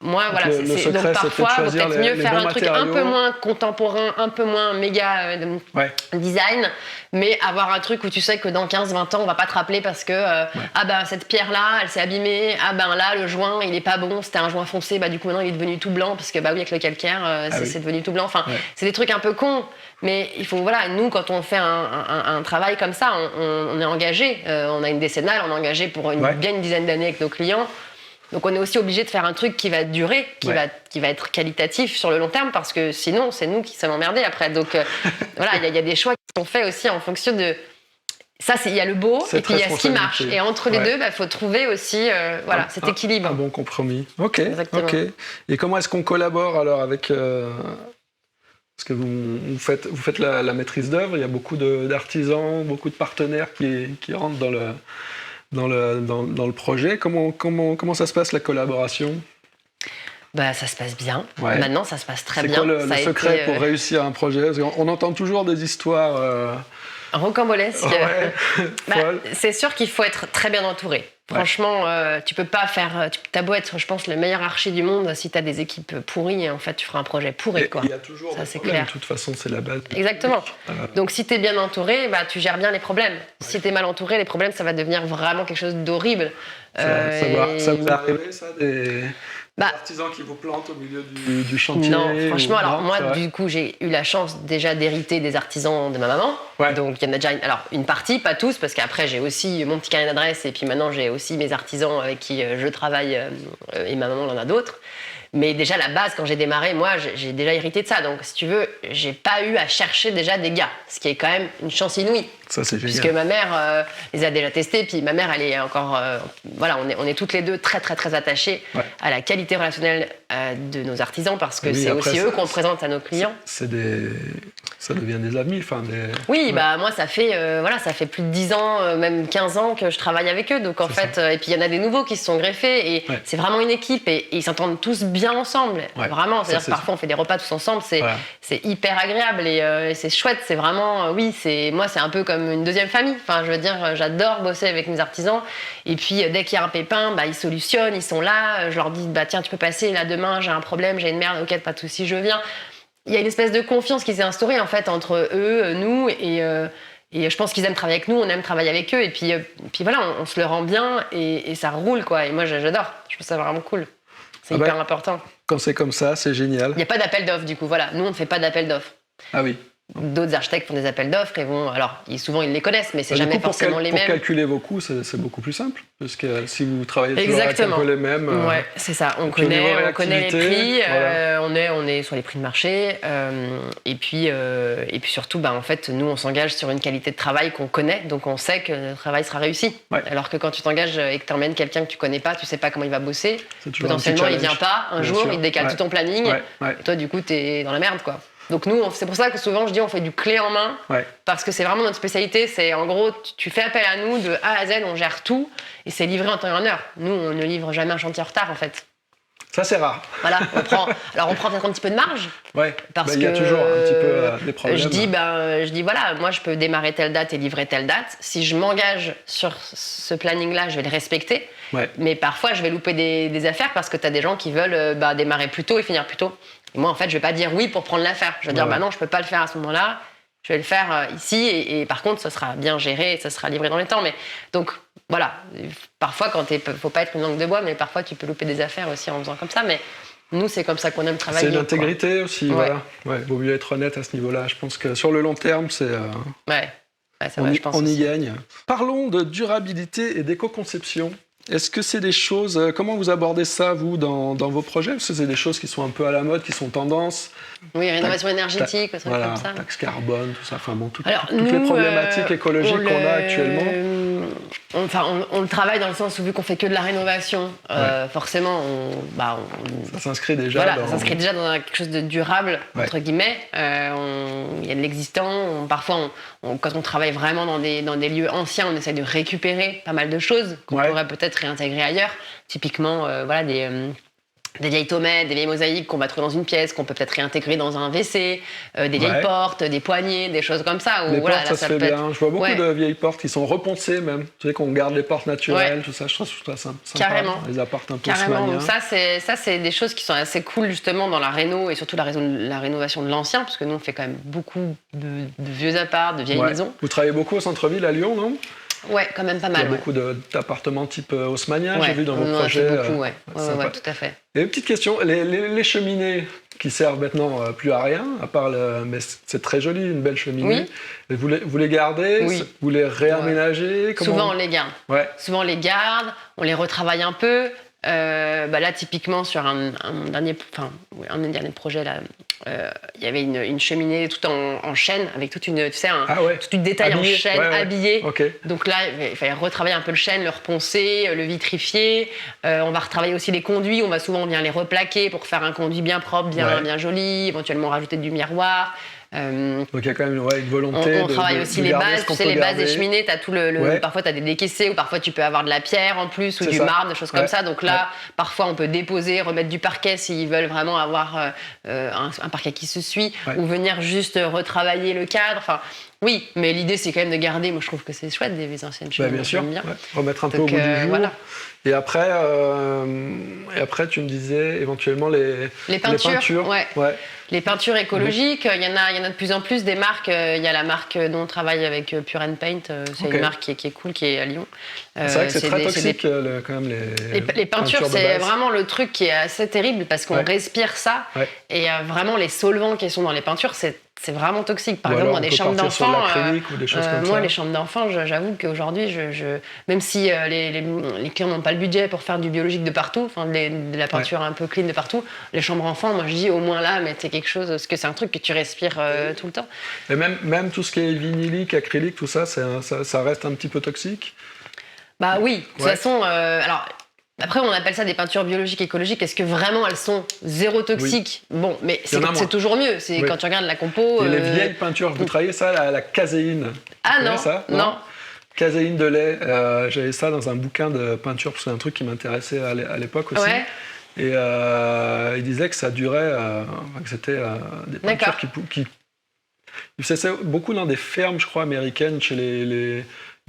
Speaker 2: Moi,
Speaker 1: donc
Speaker 2: voilà, donc parfois, il vaut peut-être mieux faire un truc un peu moins contemporain, un peu moins méga design, mais avoir un truc où tu sais que dans 15-20 ans, on va pas te rappeler parce que cette pierre-là, elle s'est abîmée, là, le joint, il est pas bon, c'était un joint foncé, du coup, maintenant, il est devenu tout blanc parce que, avec le calcaire, c'est devenu tout blanc. Enfin, c'est des trucs un peu cons. Mais il faut, voilà, nous, quand on fait un travail comme ça, on est engagé. On a une décennale, on est engagé pour bien une dizaine d'années avec nos clients. Donc, on est aussi obligé de faire un truc qui va durer, qui va être qualitatif sur le long terme, parce que sinon, c'est nous qui sommes emmerdés après. Donc, voilà, il y a des choix qui sont faits aussi en fonction de... Ça, il y a le beau, et puis il y a ce qui marche. Et entre les deux, faut trouver aussi cet équilibre.
Speaker 1: Un bon compromis. Ok. Et comment est-ce qu'on collabore alors avec... Parce que vous faites la maîtrise d'œuvre, il y a beaucoup d'artisans, beaucoup de partenaires qui rentrent dans le projet. Comment ça se passe la collaboration ?
Speaker 2: Ça se passe bien. Maintenant, ça se passe très bien.
Speaker 1: C'est quoi le secret pour réussir un projet ? On entend toujours des histoires...
Speaker 2: rocambolesques. C'est sûr qu'il faut être très bien entouré. Franchement, tu peux pas faire... T'as beau être, je pense, le meilleur archi du monde, si t'as des équipes pourries, en fait, tu feras un projet pourri, quoi.
Speaker 1: Il y a toujours des problèmes, de toute façon, c'est la base.
Speaker 2: Exactement. Donc, si t'es bien entouré, tu gères bien les problèmes. Si t'es mal entouré, les problèmes, ça va devenir vraiment quelque chose d'horrible.
Speaker 1: Ça vous arrive, ça, des artisans qui vous plantent au milieu du chantier?
Speaker 2: Non, franchement, moi, du coup, j'ai eu la chance déjà d'hériter des artisans de ma maman. Donc, il y en a déjà une partie, pas tous, parce qu'après, j'ai aussi mon petit carnet d'adresses, et puis maintenant, j'ai aussi mes artisans avec qui je travaille, et ma maman en a d'autres. Mais déjà, la base, quand j'ai démarré, moi, j'ai déjà hérité de ça. Donc, si tu veux, j'ai pas eu à chercher déjà des gars, ce qui est quand même une chance inouïe.
Speaker 1: Ça, c'est génial.
Speaker 2: Puisque ma mère les a déjà testés, puis ma mère, elle est encore... voilà, on est toutes les deux très, très, très attachées à la qualité relationnelle de nos artisans, parce que c'est aussi eux qu'on présente à nos clients.
Speaker 1: Ça devient des amis, enfin des...
Speaker 2: Oui, bah moi ça fait plus de 10 ans, même 15 ans que je travaille avec eux. Donc en fait, et puis il y en a des nouveaux qui se sont greffés et c'est vraiment une équipe et ils s'entendent tous bien ensemble. Vraiment, c'est-à-dire que parfois on fait des repas tous ensemble, c'est hyper agréable et c'est chouette. C'est vraiment, moi c'est un peu comme une deuxième famille. Enfin, je veux dire, j'adore bosser avec mes artisans. Et puis dès qu'il y a un pépin, ils solutionnent, ils sont là. Je leur dis, tiens, tu peux passer là demain, j'ai un problème, j'ai une merde, ok, pas de souci, je viens. Il y a une espèce de confiance qui s'est instaurée en fait entre eux, nous et je pense qu'ils aiment travailler avec nous, on aime travailler avec eux et puis voilà, on se le rend bien et ça roule quoi. Et moi j'adore, je trouve ça vraiment cool. C'est hyper important.
Speaker 1: Quand c'est comme ça, c'est génial.
Speaker 2: Il n'y a pas d'appel d'offres du coup, voilà. Nous on ne fait pas d'appel d'offres.
Speaker 1: Ah oui.
Speaker 2: D'autres architectes font des appels d'offres et souvent ils les connaissent, mais c'est jamais forcément les mêmes.
Speaker 1: Pour calculer vos coûts, c'est beaucoup plus simple, parce que si vous travaillez toujours avec un peu les mêmes.
Speaker 2: Ouais, c'est ça. On connaît les prix, on est sur les prix de marché, et puis surtout, en fait, nous on s'engage sur une qualité de travail qu'on connaît, donc on sait que le travail sera réussi. Ouais. Alors que quand tu t'engages et que tu emmènes quelqu'un que tu connais pas, tu sais pas comment il va bosser, potentiellement il vient pas un jour, il décale tout ton planning, et toi du coup t'es dans la merde quoi. Donc nous, c'est pour ça que souvent je dis on fait du clé en main, parce que c'est vraiment notre spécialité. C'est en gros, tu fais appel à nous de A à Z, on gère tout et c'est livré en temps et en heure. Nous, on ne livre jamais un chantier en retard en fait.
Speaker 1: Ça c'est rare.
Speaker 2: Voilà, on prend peut-être un petit peu de marge.
Speaker 1: Ouais. Parce il y a toujours un petit peu des problèmes.
Speaker 2: Je dis voilà, moi je peux démarrer telle date et livrer telle date. Si je m'engage sur ce planning-là, je vais le respecter. Ouais. Mais parfois, je vais louper des affaires parce que tu as des gens qui veulent démarrer plus tôt et finir plus tôt. Et moi, en fait, je vais pas dire oui pour prendre l'affaire. Je vais dire non, je peux pas le faire à ce moment-là. Je vais le faire ici et par contre, ça sera bien géré et ça sera livré dans les temps. Mais donc voilà, parfois, faut pas être une langue de bois, mais parfois tu peux louper des affaires aussi en faisant comme ça. Mais nous, c'est comme ça qu'on aime travailler.
Speaker 1: C'est l'intégrité aussi, voilà. Ouais, vaut mieux être honnête à ce niveau-là. Je pense que sur le long terme, c'est.
Speaker 2: C'est vrai, je pense.
Speaker 1: On y gagne. Parlons de durabilité et d'éco-conception. Est-ce que c'est des choses... Comment vous abordez ça, vous, dans vos projets? Est-ce que c'est des choses qui sont un peu à la mode, qui sont tendance?
Speaker 2: Oui, rénovation énergétique, comme ça.
Speaker 1: Taxe carbone, tout ça. Enfin bon, toutes les problématiques écologiques qu'on a actuellement.
Speaker 2: On le travaille dans le sens où, vu qu'on fait que de la rénovation, forcément,
Speaker 1: ça s'inscrit déjà
Speaker 2: ça s'inscrit déjà dans quelque chose de durable, entre guillemets. Il y a de l'existant. Parfois, quand on travaille vraiment dans des lieux anciens, on essaie de récupérer pas mal de choses qu'on pourrait peut-être réintégrer ailleurs. Typiquement, des vieilles tomates, des vieilles mosaïques qu'on va trouver dans une pièce, qu'on peut peut-être réintégrer dans un WC, des vieilles portes, des poignées, des choses comme ça.
Speaker 1: Les portes, ça se fait bien. Je vois beaucoup de vieilles portes qui sont repensées même. Tu sais qu'on garde les portes naturelles, tout ça. Je trouve ça sympa.
Speaker 2: Carrément.
Speaker 1: Les apparts un peu
Speaker 2: Carrément. Donc ça, c'est des choses qui sont assez cool justement dans la réno et surtout la rénovation de l'ancien, parce que nous, on fait quand même beaucoup de vieux apparts, de vieilles maisons.
Speaker 1: Vous travaillez beaucoup au centre-ville à Lyon, non?
Speaker 2: Ouais, quand même pas mal.
Speaker 1: Il y a beaucoup d'appartements type haussmannien, j'ai vu dans vos projets.
Speaker 2: Beaucoup, tout à fait.
Speaker 1: Et une petite question, les cheminées qui servent maintenant plus à rien, à part mais c'est très joli, une belle cheminée. Oui. Vous les gardez, vous les réaménagez?
Speaker 2: Souvent on les garde. Souvent on les garde, on les retravaille un peu. Là typiquement sur un dernier projet là, il y avait une cheminée toute en chêne avec toute une détail en chêne habillé. Okay. Donc là il fallait retravailler un peu le chêne, le reponcer, le vitrifier. On va retravailler aussi les conduits. On va souvent bien les replaquer pour faire un conduit bien propre, bien joli, éventuellement rajouter du miroir.
Speaker 1: Donc il y a quand même une volonté
Speaker 2: on travaille aussi les bases, tu sais, les bases des cheminées, t'as tout parfois tu as des décaissés ou parfois tu peux avoir de la pierre en plus ou du marbre, des choses comme ça. Donc là, parfois on peut déposer, remettre du parquet s'ils veulent vraiment avoir un parquet qui se suit ou venir juste retravailler le cadre. Enfin, oui, mais l'idée c'est quand même de garder, moi je trouve que c'est chouette des anciennes cheminées.
Speaker 1: Bien sûr, remettre un peu au goût du jour. Voilà. Et après, tu me disais éventuellement les peintures.
Speaker 2: Les peintures écologiques, il y en a de plus en plus des marques. Il y a la marque dont on travaille avec Pure and Paint, c'est une marque qui est cool, qui est à Lyon.
Speaker 1: C'est vrai que c'est très toxique quand même
Speaker 2: les peintures, c'est vraiment le truc qui est assez terrible parce qu'on respire ça. Et vraiment les solvants qui sont dans les peintures, c'est c'est vraiment toxique. Par exemple, dans des chambres d'enfants,
Speaker 1: ou des choses comme
Speaker 2: moi,
Speaker 1: ça.
Speaker 2: les chambres d'enfants, j'avoue qu'aujourd'hui, même si les clients n'ont pas le budget pour faire du biologique de partout, de la peinture un peu clean de partout, les chambres enfants, moi je dis au moins là, mettez quelque chose, parce que c'est un truc que tu respires tout le temps.
Speaker 1: Et même tout ce qui est vinylique, acrylique, tout ça, ça reste un petit peu toxique?
Speaker 2: Bah oui, de toute façon, alors... Après, on appelle ça des peintures biologiques, écologiques. Est-ce que vraiment elles sont zéro toxiques? Bon, mais c'est toujours mieux. C'est quand tu regardes la compo.
Speaker 1: Et les vieilles peintures, vous travaillez ça, la caséine?
Speaker 2: Ah non,
Speaker 1: ça
Speaker 2: non.
Speaker 1: Caséine de lait. J'avais ça dans un bouquin de peinture, parce que c'est un truc qui m'intéressait à l'époque aussi.
Speaker 2: Ouais.
Speaker 1: Et il disait que ça durait, que c'était des peintures qui... C'est beaucoup dans des fermes, je crois, américaines, chez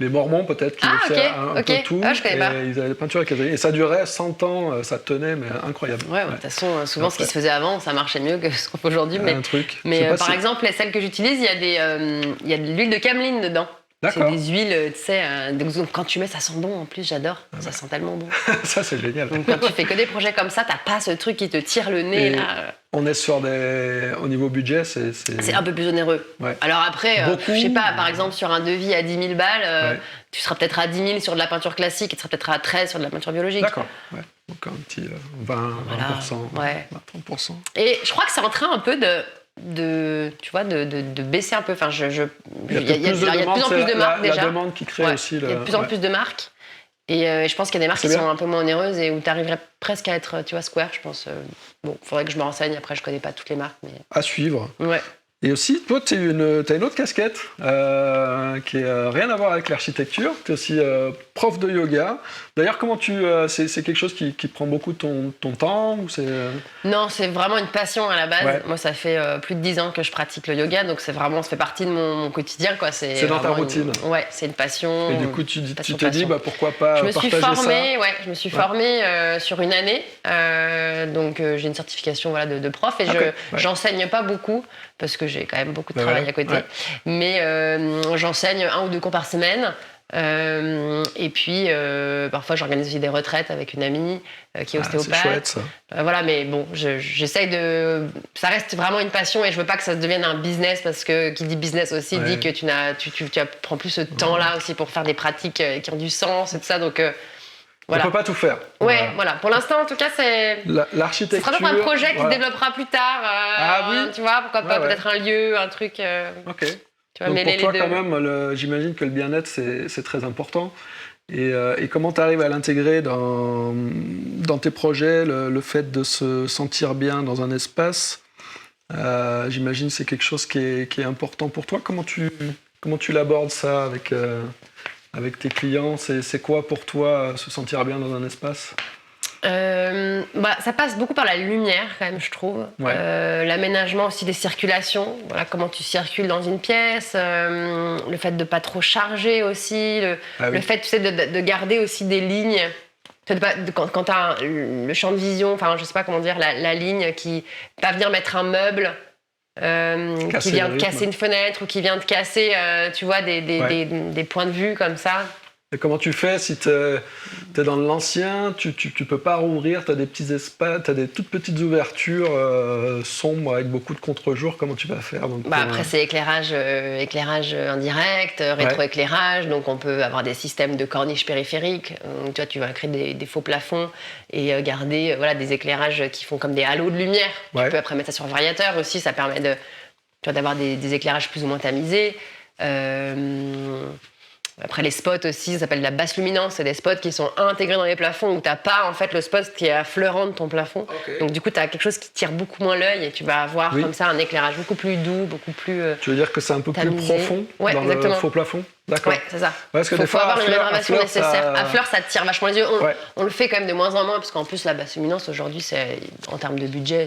Speaker 1: les Mormons, peut-être, qui faisaient un peu tout.
Speaker 2: Je connais pas.
Speaker 1: Ils avaient des peintures avec caséine. Et ça durait 100 ans, ça tenait, mais incroyable.
Speaker 2: Ouais, de toute façon, souvent, ce qui se faisait avant, ça marchait mieux que ce qu'on fait aujourd'hui. Mais par exemple, celles que j'utilise, il y a de l'huile de cameline dedans.
Speaker 1: D'accord.
Speaker 2: C'est des huiles, tu sais, quand tu mets, ça sent bon en plus, j'adore. Ça sent tellement bon.
Speaker 1: Ça, c'est génial.
Speaker 2: Donc quand tu fais que des projets comme ça, t'as pas ce truc qui te tire le nez. Là.
Speaker 1: On est sur au niveau budget, c'est
Speaker 2: un peu plus onéreux.
Speaker 1: Ouais.
Speaker 2: Alors après, je sais pas, par exemple, sur un devis à 10 000 balles, tu seras peut-être à 10 000 sur de la peinture classique et tu seras peut-être à 13 sur de la peinture biologique.
Speaker 1: D'accord. Ouais. Donc un petit 20%, 30%.
Speaker 2: Et je crois que c'est en train un peu de baisser un peu. Enfin, il y a de plus en plus de marques déjà.
Speaker 1: La demande qui crée aussi.
Speaker 2: Il y a de plus en plus de marques. Et je pense qu'il y a des marques qui sont un peu moins onéreuses et où tu arriverais presque à être, tu vois, square, je pense. Bon, il faudrait que je me renseigne. Après, je connais pas toutes les marques. Mais...
Speaker 1: À suivre.
Speaker 2: Ouais.
Speaker 1: Et aussi, toi, tu as une autre casquette qui n'a rien à voir avec l'architecture. Tu es aussi prof de yoga. D'ailleurs, comment c'est quelque chose qui prend beaucoup de ton temps ou c'est...
Speaker 2: Non, c'est vraiment une passion à la base. Ouais. Moi, ça fait plus de 10 ans que je pratique le yoga, donc ça fait partie de mon quotidien, quoi. C'est
Speaker 1: dans ta routine.
Speaker 2: Ouais, c'est une passion.
Speaker 1: Et du coup, tu te dis, pourquoi pas partager ça?
Speaker 2: Je me suis formée sur une année. Donc, j'ai une certification de prof et j'enseigne pas beaucoup parce que j'ai quand même beaucoup de travail à côté. Ouais. Mais j'enseigne 1 ou 2 cours par semaine. Et puis parfois j'organise aussi des retraites avec une amie qui est ostéopathe.
Speaker 1: C'est chouette ça.
Speaker 2: Voilà, mais bon, j'essaye de. Ça reste vraiment une passion et je veux pas que ça devienne un business parce que qui dit business aussi dit que tu prends plus ce temps-là aussi pour faire des pratiques qui ont du sens et tout ça. Donc voilà.
Speaker 1: On peut pas tout faire.
Speaker 2: Ouais, voilà. Pour l'instant, en tout cas, c'est.
Speaker 1: L'architecture.
Speaker 2: Ce sera peut-être un projet qui se développera plus tard.
Speaker 1: Oui.
Speaker 2: Tu vois, pourquoi pas peut-être un lieu, un truc.
Speaker 1: Ok. Donc pour toi, quand même, j'imagine que le bien-être, c'est très important. Et comment tu arrives à l'intégrer dans tes projets, le fait de se sentir bien dans un espace, j'imagine que c'est quelque chose qui est important pour toi. Comment tu l'abordes ça avec tes clients? C'est quoi pour toi se sentir bien dans un espace?
Speaker 2: Ça passe beaucoup par la lumière quand même, je trouve. L'aménagement aussi des circulations, voilà, comment tu circules dans une pièce, le fait de pas trop charger aussi, le fait, tu sais, de garder aussi des lignes. Quand tu as le champ de vision, enfin je sais pas comment dire, la ligne qui va venir mettre un meuble qui vient de casser une fenêtre ou qui vient de casser tu vois, des points de vue comme ça.
Speaker 1: Et comment tu fais si tu es dans l'ancien, tu peux pas rouvrir, tu as des petits espaces, tu as des toutes petites ouvertures sombres avec beaucoup de contre-jour, comment tu vas faire donc,
Speaker 2: Après, c'est éclairage indirect, rétroéclairage, donc on peut avoir des systèmes de corniches périphériques. Tu vas créer des faux plafonds et garder des éclairages qui font comme des halos de lumière. Tu peux après mettre ça sur le variateur aussi, ça permet d'avoir des éclairages plus ou moins tamisés. Après, les spots aussi, ça s'appelle la basse luminance. C'est des spots qui sont intégrés dans les plafonds où tu n'as pas en fait le spot qui est affleurant de ton plafond. Okay. Donc du coup, tu as quelque chose qui tire beaucoup moins l'œil et tu vas avoir comme ça un éclairage beaucoup plus doux, beaucoup plus
Speaker 1: Tu veux dire que c'est un peu
Speaker 2: tamisé.
Speaker 1: Plus profond dans
Speaker 2: exactement.
Speaker 1: Le faux plafond? D'accord.
Speaker 2: Ouais, c'est ça.
Speaker 1: Parce que des fois,
Speaker 2: avoir une rénovation nécessaire.
Speaker 1: Ça...
Speaker 2: À fleur, ça te tire vachement les yeux. On le fait quand même de moins en moins parce qu'en plus, la basse luminance aujourd'hui, en termes de budget,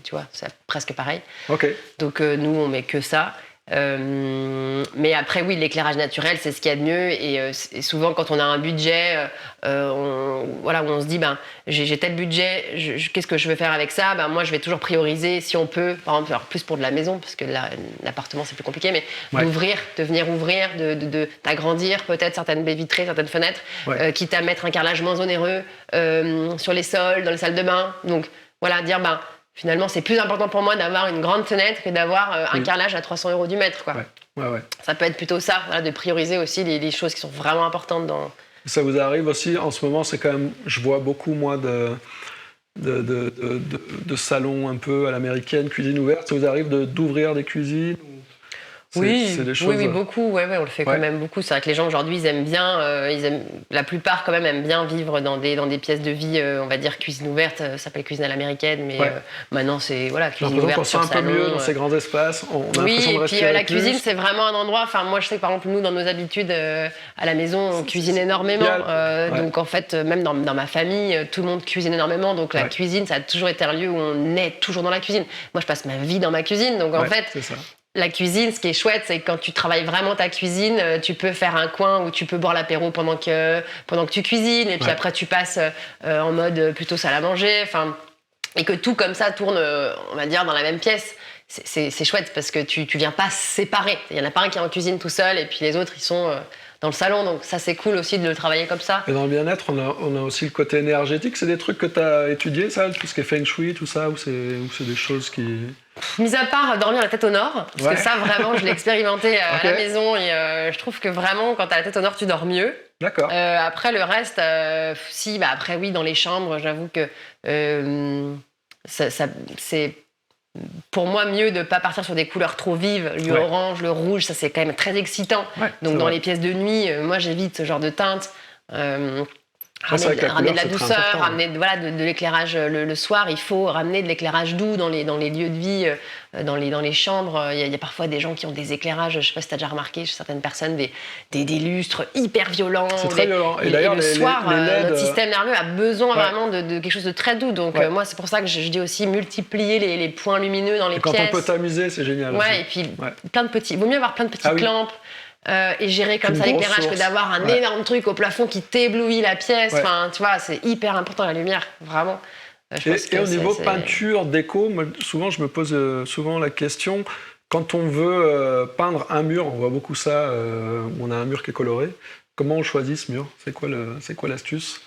Speaker 2: tu vois, c'est presque pareil.
Speaker 1: Okay.
Speaker 2: Donc nous, on met que ça. Mais après oui, l'éclairage naturel c'est ce qu'il y a de mieux et souvent quand on a un budget où on se dit j'ai tel budget, qu'est-ce que je veux faire avec ça, moi je vais toujours prioriser si on peut, par exemple, alors plus pour de la maison parce que l'appartement c'est plus compliqué, mais de venir ouvrir, d'agrandir peut-être certaines baies vitrées, certaines fenêtres, quitte à mettre un carrelage moins onéreux sur les sols, dans les salles de bain, donc voilà, dire finalement, c'est plus important pour moi d'avoir une grande fenêtre que d'avoir un carrelage à 300 € du mètre, quoi.
Speaker 1: Ouais.
Speaker 2: Ça peut être plutôt ça, de prioriser aussi les choses qui sont vraiment importantes dans...
Speaker 1: Ça vous arrive aussi, en ce moment, c'est quand même, je vois beaucoup, moi, de salons un peu à l'américaine, cuisine ouverte. Ça vous arrive d'ouvrir des cuisines?
Speaker 2: C'est des choses... oui, beaucoup. Ouais, on le fait quand même beaucoup. C'est vrai que les gens aujourd'hui, ils aiment bien. La plupart quand même aiment bien vivre dans des pièces de vie, on va dire cuisine ouverte. Ça s'appelle cuisine à l'américaine, mais maintenant c'est cuisine ouverte.
Speaker 1: On se sent un peu mieux dans ces grands espaces. On a l'impression de respirer
Speaker 2: la
Speaker 1: plus.
Speaker 2: cuisine, c'est vraiment un endroit. Enfin, moi, je sais que par exemple, nous, dans nos habitudes à la maison, on cuisine énormément. Donc en fait, même dans ma famille, tout le monde cuisine énormément. Donc la cuisine, ça a toujours été un lieu où on est toujours dans la cuisine. Moi, je passe ma vie dans ma cuisine. Donc en fait. La cuisine, ce qui est chouette, c'est que quand tu travailles vraiment ta cuisine, tu peux faire un coin où tu peux boire l'apéro pendant que tu cuisines, et puis après tu passes en mode plutôt salle à manger, et que tout comme ça tourne, on va dire, dans la même pièce. C'est chouette parce que tu viens pas séparer. Il y en a pas un qui est en cuisine tout seul et puis les autres ils sont dans le salon, donc ça c'est cool aussi de le travailler comme ça.
Speaker 1: Et dans le bien-être, on a aussi le côté énergétique. C'est des trucs que tu as étudiés, ça, tout ce qui est feng shui, tout ça, ou c'est des choses qui...
Speaker 2: Mis à part dormir la tête au nord, parce que ça vraiment je l'ai expérimenté à la maison et je trouve que vraiment quand t'as la tête au nord tu dors mieux.
Speaker 1: D'accord.
Speaker 2: Après le reste, après oui dans les chambres, j'avoue que c'est pour moi mieux de pas partir sur des couleurs trop vives. L'orange, le rouge, ça c'est quand même très excitant. Donc dans les pièces de nuit, moi j'évite ce genre de teinte. Ramener de la douceur, ramener de l'éclairage le soir. Il faut ramener de l'éclairage doux dans les lieux de vie, dans les chambres. Il y a parfois des gens qui ont des éclairages, je ne sais pas si tu as déjà remarqué, chez certaines personnes, des lustres hyper violents.
Speaker 1: C'est très violent.
Speaker 2: Et d'ailleurs, le soir, notre système nerveux a besoin vraiment de quelque chose de très doux. Donc moi, c'est pour ça que je dis aussi multiplier les points lumineux dans les pièces.
Speaker 1: Quand on peut t'amuser, c'est génial.
Speaker 2: Ouais, et puis plein de petits... Vaut mieux avoir plein de petites lampes. Et gérer comme ça l'éclairage que d'avoir un énorme truc au plafond qui t'éblouit la pièce. Enfin, tu vois, c'est hyper important la lumière, vraiment.
Speaker 1: Et au niveau peinture, déco, moi, souvent je me pose souvent la question, quand on veut peindre un mur, on voit beaucoup ça, on a un mur qui est coloré, comment on choisit ce mur? C'est quoi l'astuce?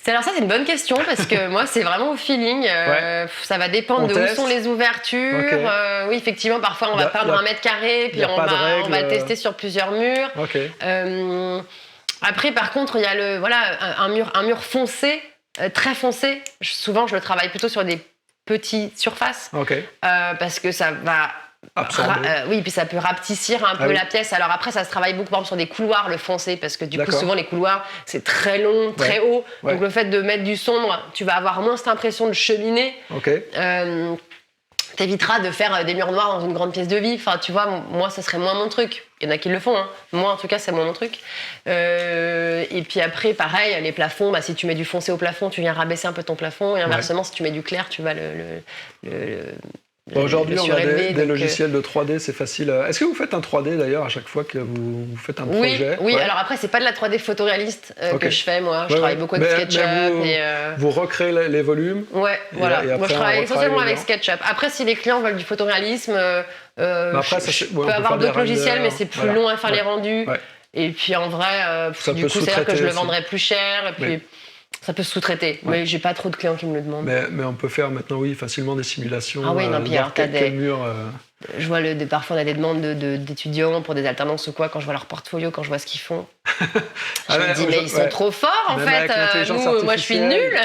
Speaker 2: Alors ça, c'est une bonne question parce que moi, c'est vraiment au feeling. Ça va dépendre de où sont les ouvertures. Oui, effectivement, parfois, on va peindre 1 mètre carré, puis on va le tester sur plusieurs murs. Après, par contre, il y a un mur foncé, très foncé. Souvent, je le travaille plutôt sur des petites surfaces parce que ça va... oui, puis ça peut rapetissir un peu la pièce. Alors après, ça se travaille beaucoup par exemple, sur des couloirs, le foncé, parce que du coup, souvent les couloirs, c'est très long, très haut. Donc le fait de mettre du sombre, tu vas avoir moins cette impression de cheminée. T'éviteras de faire des murs noirs dans une grande pièce de vie. Enfin, tu vois, moi, ça serait moins mon truc. Il y en a qui le font, hein. Moi, en tout cas, c'est moins mon truc. Et puis après, pareil, les plafonds, si tu mets du foncé au plafond, tu viens rabaisser un peu ton plafond. Et inversement, si tu mets du clair, tu vas
Speaker 1: aujourd'hui, on a des logiciels de 3D, c'est facile. Est-ce que vous faites un 3D d'ailleurs à chaque fois que vous faites un projet?
Speaker 2: Oui, alors après, c'est pas de la 3D photoréaliste que je fais, moi. Je travaille beaucoup avec SketchUp.
Speaker 1: Vous recréez les volumes?
Speaker 2: Ouais, voilà. Moi, je travaille essentiellement avec SketchUp. Après, si les clients veulent du photoréalisme, je peux avoir d'autres logiciels, mais c'est plus long à faire les rendus. Et puis en vrai, du coup, c'est-à-dire que je le vendrais plus cher. Et puis. Ça peut se sous-traiter, mais j'ai pas trop de clients qui me le demandent.
Speaker 1: Mais on peut faire maintenant, facilement des simulations.
Speaker 2: Ah oui, non, puis alors t'as des
Speaker 1: murs.
Speaker 2: Je vois parfois on a des demandes d'étudiants pour des alternances ou quoi, quand je vois leur portfolio, quand je vois ce qu'ils font. Je me dis, mais ils sont trop forts en fait. Moi je suis nulle.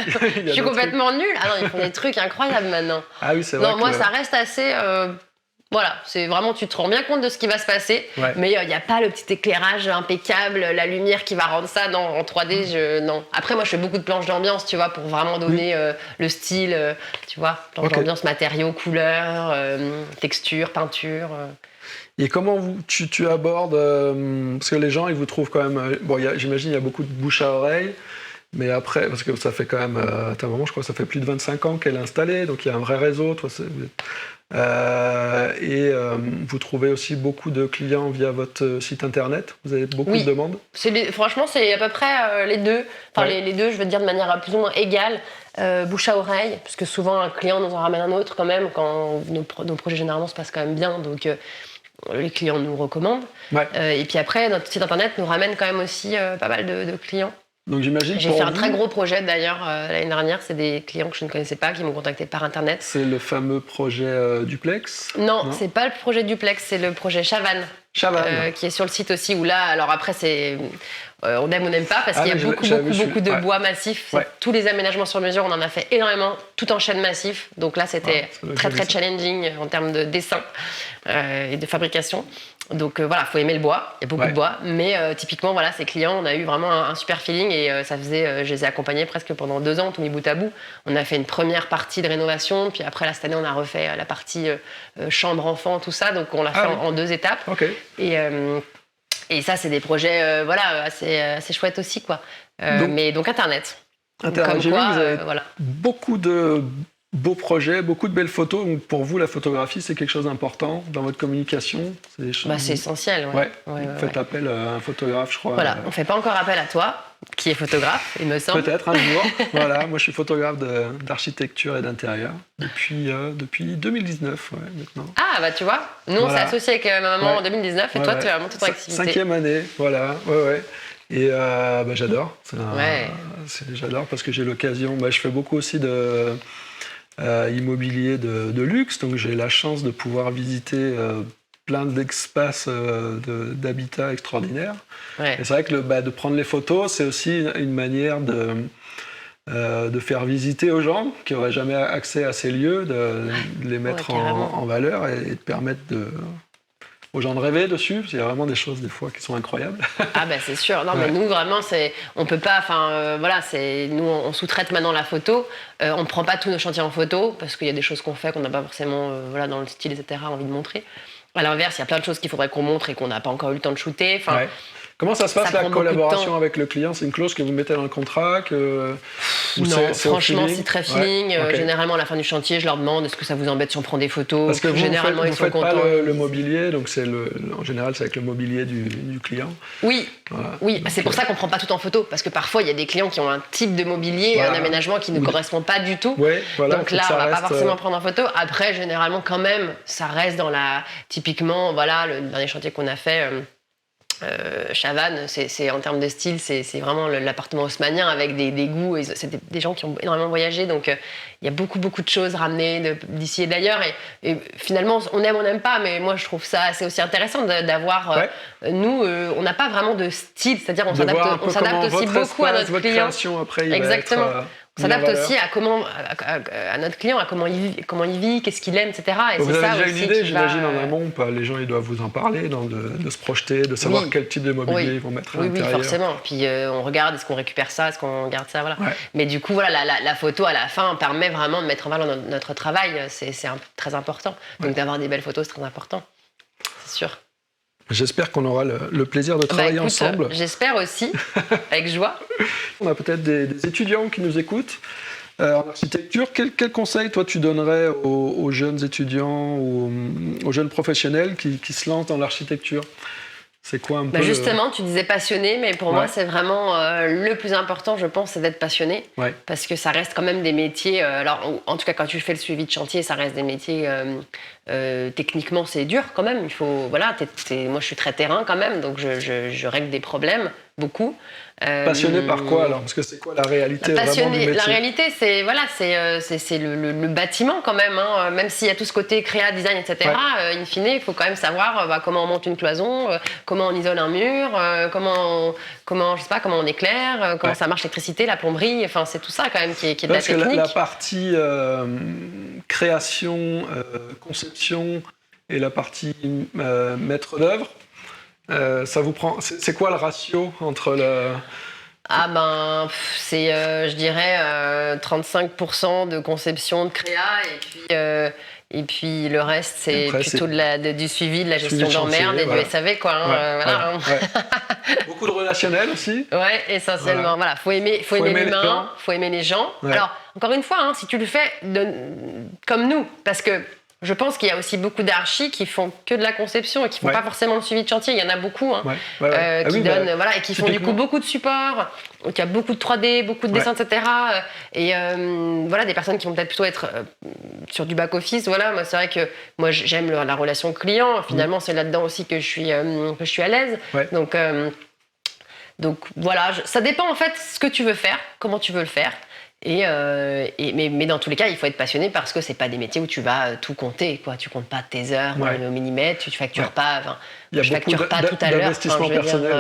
Speaker 2: Je suis complètement nulle. Ah non, ils font des trucs incroyables maintenant.
Speaker 1: Ah oui, c'est vrai.
Speaker 2: Non, moi ça reste assez. Voilà, c'est vraiment, tu te rends bien compte de ce qui va se passer, mais il n'y a pas le petit éclairage impeccable, la lumière qui va rendre ça en 3D, non. Après, moi, je fais beaucoup de planches d'ambiance, tu vois, pour vraiment donner le style, tu vois, planches d'ambiance, matériaux, couleurs, texture, peinture.
Speaker 1: Et comment tu abordes, parce que les gens, ils vous trouvent quand même, j'imagine, il y a beaucoup de bouche à oreille, mais après, parce que ça fait quand même, ta maman, je crois que ça fait plus de 25 ans qu'elle est installée, donc il y a un vrai réseau, toi, vous trouvez aussi beaucoup de clients via votre site internet? Vous avez beaucoup de demandes?
Speaker 2: Franchement, c'est à peu près les deux. Enfin, les deux, je veux dire de manière plus ou moins égale. Bouche à oreille, parce que souvent un client nous en ramène un autre quand même, quand nos projets généralement se passent quand même bien. Donc les clients nous recommandent. Et puis après, notre site internet nous ramène quand même aussi pas mal de clients.
Speaker 1: Donc j'imagine
Speaker 2: J'ai fait un très gros projet d'ailleurs l'année dernière. C'est des clients que je ne connaissais pas qui m'ont contacté par internet.
Speaker 1: C'est le fameux projet Duplex?
Speaker 2: Non, c'est pas le projet Duplex, c'est le projet Chavannes. Qui est sur le site aussi, où là, alors après, c'est on aime ou on n'aime pas, parce qu'il y a beaucoup de bois massif. Ouais. Tous les aménagements sur mesure, on en a fait énormément, tout en chaîne massif. Donc là, c'était très challenging en termes de dessin et de fabrication. Donc voilà, il faut aimer le bois, il y a beaucoup de bois, mais typiquement, voilà, ces clients, on a eu vraiment un super feeling et ça faisait, je les ai accompagnés presque pendant 2 ans, tout mis bout à bout. On a fait une première partie de rénovation, puis après, là, cette année, on a refait la partie chambre enfant, tout ça, donc on l'a fait en 2 étapes.
Speaker 1: Okay.
Speaker 2: Et ça, c'est des projets assez chouettes aussi, quoi. Mais donc Internet.
Speaker 1: Internet, j'ai vu que vous avez beaucoup de beaux projets, beaucoup de belles photos. Donc pour vous, la photographie, c'est quelque chose d'important dans votre communication? C'est des choses...
Speaker 2: c'est essentiel,
Speaker 1: Vous faites appel à un photographe, je crois.
Speaker 2: Voilà, on ne fait pas encore appel à toi, qui est photographe, il me semble.
Speaker 1: Peut-être un jour. Voilà, moi je suis photographe d'architecture et d'intérieur depuis 2019, maintenant.
Speaker 2: Ah, bah tu vois, nous on s'est associés avec ma maman en 2019 et toi tu as monté ton activité.
Speaker 1: 5e année, voilà, Et j'adore. J'adore parce que j'ai l'occasion, je fais beaucoup aussi de immobilier de luxe, donc j'ai la chance de pouvoir visiter plein d'espaces d'habitat extraordinaires. Et c'est vrai que de prendre les photos, c'est aussi une manière de faire visiter aux gens qui n'auraient jamais accès à ces lieux, de les mettre en valeur et de permettre aux gens de rêver dessus. Il y a vraiment des choses des fois qui sont incroyables.
Speaker 2: Ah c'est sûr. Non mais nous vraiment on peut pas. Nous on sous-traite maintenant la photo. On ne prend pas tous nos chantiers en photo parce qu'il y a des choses qu'on fait qu'on n'a pas forcément dans le style etc. envie de montrer. À l'inverse, il y a plein de choses qu'il faudrait qu'on montre et qu'on n'a pas encore eu le temps de shooter.
Speaker 1: Comment ça se passe la collaboration avec le client? C'est une clause que vous mettez dans le contrat
Speaker 2: Non, franchement, c'est très feeling. Généralement, à la fin du chantier, je leur demande est-ce que ça vous embête si on prend des photos?
Speaker 1: Parce que
Speaker 2: généralement,
Speaker 1: vous faites pas le mobilier, donc en général, c'est avec le mobilier du client.
Speaker 2: Oui, c'est pour ça qu'on prend pas tout en photo, parce que parfois, il y a des clients qui ont un type de mobilier, un aménagement qui ne correspond pas du tout. Donc là, on va pas forcément prendre en photo. Après, généralement, quand même, ça reste dans typiquement, le dernier chantier qu'on a fait. Chavannes, c'est en termes de style, c'est vraiment l'appartement haussmannien avec des goûts. C'est des gens qui ont énormément voyagé, donc il y a beaucoup de choses ramenées d'ici et d'ailleurs. Et finalement, on aime, on n'aime pas, mais moi je trouve ça assez aussi intéressant d'avoir. Nous, on n'a pas vraiment de style, c'est-à-dire on s'adapte aussi beaucoup à notre client. Exactement. On s'adapte aussi à notre client, à comment il vit, qu'est-ce qu'il aime, etc. Et
Speaker 1: vous avez déjà une idée, j'imagine, en amont, les gens ils doivent vous en parler, de se projeter, de savoir quel type de mobilier ils vont mettre à l'intérieur.
Speaker 2: Oui, forcément. Puis on regarde, est-ce qu'on récupère ça, est-ce qu'on garde ça, voilà. Mais du coup, la photo à la fin permet vraiment de mettre en valeur notre travail, c'est très important. Donc d'avoir des belles photos, c'est très important, c'est sûr.
Speaker 1: J'espère qu'on aura le plaisir de travailler ensemble.
Speaker 2: J'espère aussi, avec joie.
Speaker 1: On a peut-être des étudiants qui nous écoutent en architecture. Quel conseil, toi, tu donnerais aux jeunes étudiants ou aux jeunes professionnels qui se lancent dans l'architecture? C'est quoi un peu
Speaker 2: justement, tu disais passionné, mais pour moi, c'est vraiment le plus important, je pense, c'est d'être passionné. Parce que ça reste quand même des métiers... alors, en tout cas, quand tu fais le suivi de chantier, ça reste des métiers... techniquement, c'est dur quand même. Il faut, moi, je suis très terrain quand même, donc je règle des problèmes, beaucoup.
Speaker 1: Passionné par quoi alors? Parce que c'est quoi la réalité vraiment du métier?
Speaker 2: La réalité, c'est le bâtiment quand même. Même s'il y a tout ce côté créa, design, etc. In fine, il faut quand même savoir comment on monte une cloison, comment on isole un mur, comment on éclaire, comment ça marche l'électricité, la plomberie. Enfin, c'est tout ça quand même qui est de la technique.
Speaker 1: Parce que la partie création, conception et la partie maître d'œuvre, ça vous prend. C'est quoi le ratio entre le...
Speaker 2: c'est, je dirais, 35% de conception de créa et puis le reste, c'est plutôt du suivi, de la gestion d'emmerde et du SAV, quoi.
Speaker 1: Beaucoup de relationnel aussi.
Speaker 2: Ouais, essentiellement. Voilà, faut aimer l'humain, faut aimer les gens. Alors, encore une fois, si tu le fais comme nous, parce que je pense qu'il y a aussi beaucoup d'archis qui font que de la conception et qui font pas forcément le suivi de chantier. Il y en a beaucoup qui donnent, et qui font du coup beaucoup de support. Donc il y a beaucoup de 3D, beaucoup de dessins, etc. Et des personnes qui vont peut-être plutôt être sur du back office. Moi c'est vrai que moi j'aime la relation client. Finalement c'est là-dedans aussi que je suis à l'aise. Donc Donc voilà, ça dépend en fait ce que tu veux faire, comment tu veux le faire. Mais dans tous les cas, il faut être passionné parce que c'est pas des métiers où tu vas tout compter, quoi. Tu comptes pas tes heures au millimètre, tu factures pas.
Speaker 1: Il y a
Speaker 2: je facture pas tout à l'heure.
Speaker 1: D'investissement personnel.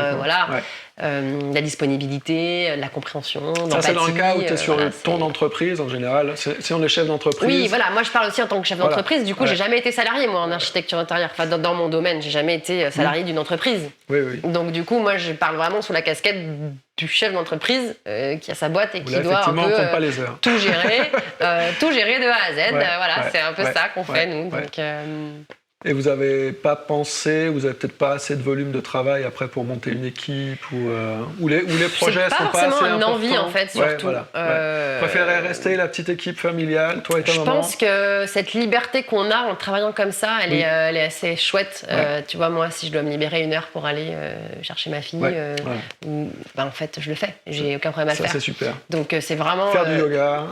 Speaker 2: La disponibilité, la compréhension.
Speaker 1: Ça, c'est dans le cas où tu es sur ton entreprise en général. Si on est chef d'entreprise.
Speaker 2: Oui, voilà. Moi, je parle aussi en tant que chef d'entreprise. Du coup, j'ai jamais été salarié, moi, en architecture intérieure. Enfin, dans mon domaine, j'ai jamais été salarié d'une entreprise.
Speaker 1: Oui.
Speaker 2: Donc, du coup, moi, je parle vraiment sous la casquette du chef d'entreprise qui a sa boîte et qui doit un peu
Speaker 1: pas les heures.
Speaker 2: tout gérer de A à Z. C'est un peu ça qu'on fait, nous. Donc,
Speaker 1: Et vous n'avez pas pensé, vous n'avez peut-être pas assez de volume de travail après pour monter une équipe ou les projets sont pas assez importants.
Speaker 2: C'est pas forcément une envie en fait, surtout.
Speaker 1: Vous préférez rester la petite équipe familiale, toi et ta maman?
Speaker 2: Je pense que cette liberté qu'on a en travaillant comme ça, elle est assez chouette. Tu vois, moi, si je dois me libérer 1 heure pour aller chercher ma fille, en fait, je le fais. J'ai aucun problème à le faire.
Speaker 1: Ça, c'est super.
Speaker 2: Donc, c'est vraiment...
Speaker 1: Faire du yoga.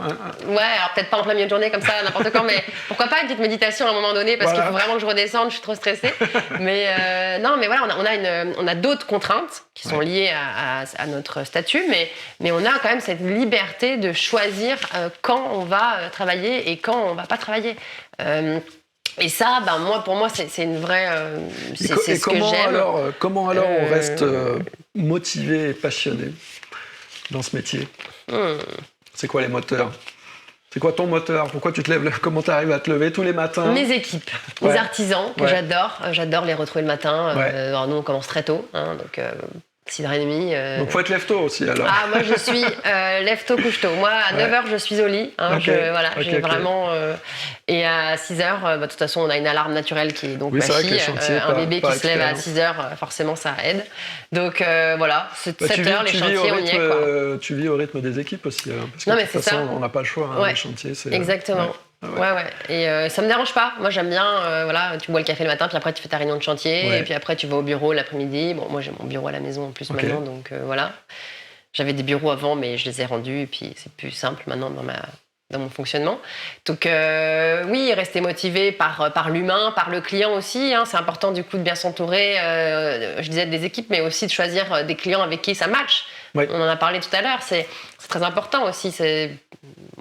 Speaker 2: Ouais, alors peut-être pas en plein milieu de journée comme ça, n'importe quand, mais pourquoi pas une petite méditation à un moment donné, parce qu'il faut vraiment que je redescende, je suis trop stressée. Mais non, mais voilà, on a d'autres contraintes qui sont liées à notre statut, mais on a quand même cette liberté de choisir quand on va travailler et quand on va pas travailler. Et ça, pour moi, c'est une vraie... c'est ce que j'aime.
Speaker 1: Comment alors on reste motivé et passionné dans ce métier? C'est quoi les moteurs? C'est quoi ton moteur? Pourquoi tu te lèves? Comment tu arrives à te lever tous les matins?
Speaker 2: Mes équipes, les artisans que j'adore. J'adore les retrouver le matin. Alors nous, on commence très tôt, donc 6h30.
Speaker 1: Donc faut être lève-tôt aussi alors.
Speaker 2: Ah, moi je suis lève-tôt, couche-tôt. Moi à 9h je suis au lit. J'ai vraiment. Et à 6h, de toute façon on a une alarme naturelle qui est donc ma fille. Un bébé qui se lève à 6h, forcément ça aide. Donc voilà, 7h les chantiers on y est quoi.
Speaker 1: Tu vis au rythme des équipes aussi. Parce que
Speaker 2: non,
Speaker 1: de toute façon on n'a pas le choix, les chantiers.
Speaker 2: Exactement. Et ça me dérange pas. Moi j'aime bien, tu bois le café le matin, puis après tu fais ta réunion de chantier, et puis après tu vas au bureau l'après-midi. Bon, moi j'ai mon bureau à la maison en plus maintenant, donc voilà. J'avais des bureaux avant, mais je les ai rendus, et puis c'est plus simple maintenant dans mon fonctionnement. Donc rester motivé par l'humain, par le client aussi. C'est important du coup de bien s'entourer, je disais des équipes, mais aussi de choisir des clients avec qui ça match. On en a parlé tout à l'heure, c'est très important aussi.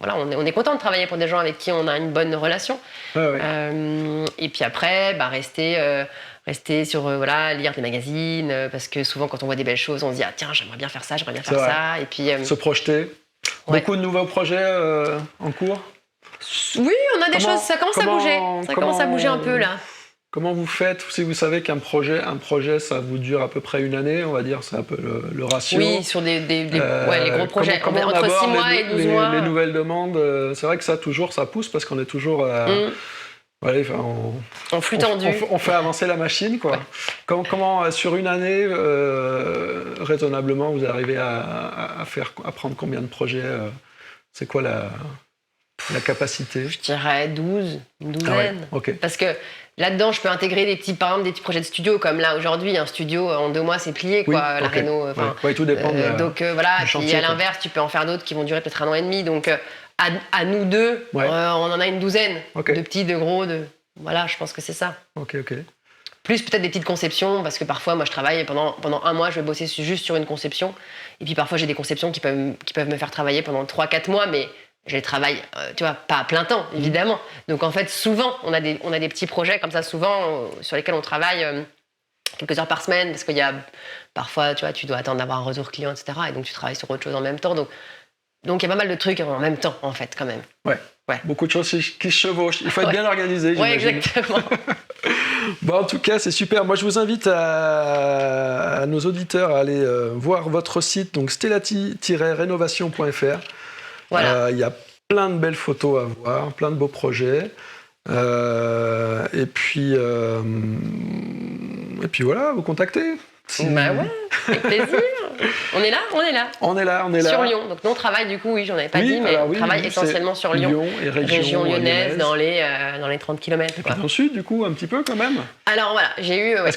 Speaker 2: On est content de travailler pour des gens avec qui on a une bonne relation. Et puis après, rester sur, lire des magazines, parce que souvent quand on voit des belles choses, on se dit « Ah tiens, j'aimerais bien faire ça, j'aimerais bien faire ça ». Et puis,
Speaker 1: se projeter. Beaucoup de nouveaux projets en cours?
Speaker 2: Oui, on a des choses, ça commence à bouger. Ça commence à bouger un peu là.
Speaker 1: Comment vous faites si vous savez qu'un projet, ça vous dure à peu près 1 année, on va dire, c'est un peu le ratio.
Speaker 2: Oui, sur les gros projets. Entre 6 mois et 12 mois.
Speaker 1: Les nouvelles demandes, c'est vrai que ça pousse parce qu'on est toujours...
Speaker 2: en flux tendu.
Speaker 1: On fait avancer la machine, quoi. Comment sur 1 année, raisonnablement, vous arrivez à prendre combien de projets? C'est quoi la capacité?
Speaker 2: Je dirais 12, une douzaine. Parce que là-dedans, je peux intégrer par exemple des petits projets de studio, comme là aujourd'hui, un studio en 2 mois, c'est plié, quoi. La réno.
Speaker 1: Tout dépend.
Speaker 2: Donc voilà, puis à l'inverse, tu peux en faire d'autres qui vont durer peut-être 1 an et demi. Donc à nous deux, on en a une douzaine de petits, de gros, voilà, je pense que c'est ça. Plus peut-être des petites conceptions, parce que parfois, moi, je travaille pendant 1 mois, je vais bosser juste sur une conception. Et puis parfois, j'ai des conceptions qui peuvent me faire travailler pendant 3-4 mois, mais je les travaille, pas à plein temps, évidemment. Donc en fait, souvent, on a des petits projets comme ça, souvent, sur lesquels on travaille quelques heures par semaine, parce qu'il y a parfois, tu dois attendre d'avoir un retour client, etc. Et donc tu travailles sur autre chose en même temps. Donc il y a pas mal de trucs en même temps, en fait, quand même.
Speaker 1: Beaucoup de choses qui se chevauchent. Il faut être bien organisé, j'imagine.
Speaker 2: Exactement.
Speaker 1: En tout cas, c'est super. Moi, je vous invite à nos auditeurs à aller voir votre site, donc stellati-rénovation.fr.
Speaker 2: Voilà.
Speaker 1: Il y a plein de belles photos à voir, plein de beaux projets. Et puis voilà, vous contactez.
Speaker 2: Avec plaisir. On est là.
Speaker 1: On est là.
Speaker 2: Sur Lyon. Donc nous, on travaille du coup, j'en avais pas dit, mais on travaille essentiellement sur Lyon
Speaker 1: et
Speaker 2: région lyonnaise, dans les 30 km.
Speaker 1: Et puis dans le sud, du coup, un petit peu quand même.
Speaker 2: Alors voilà, j'ai eu, mais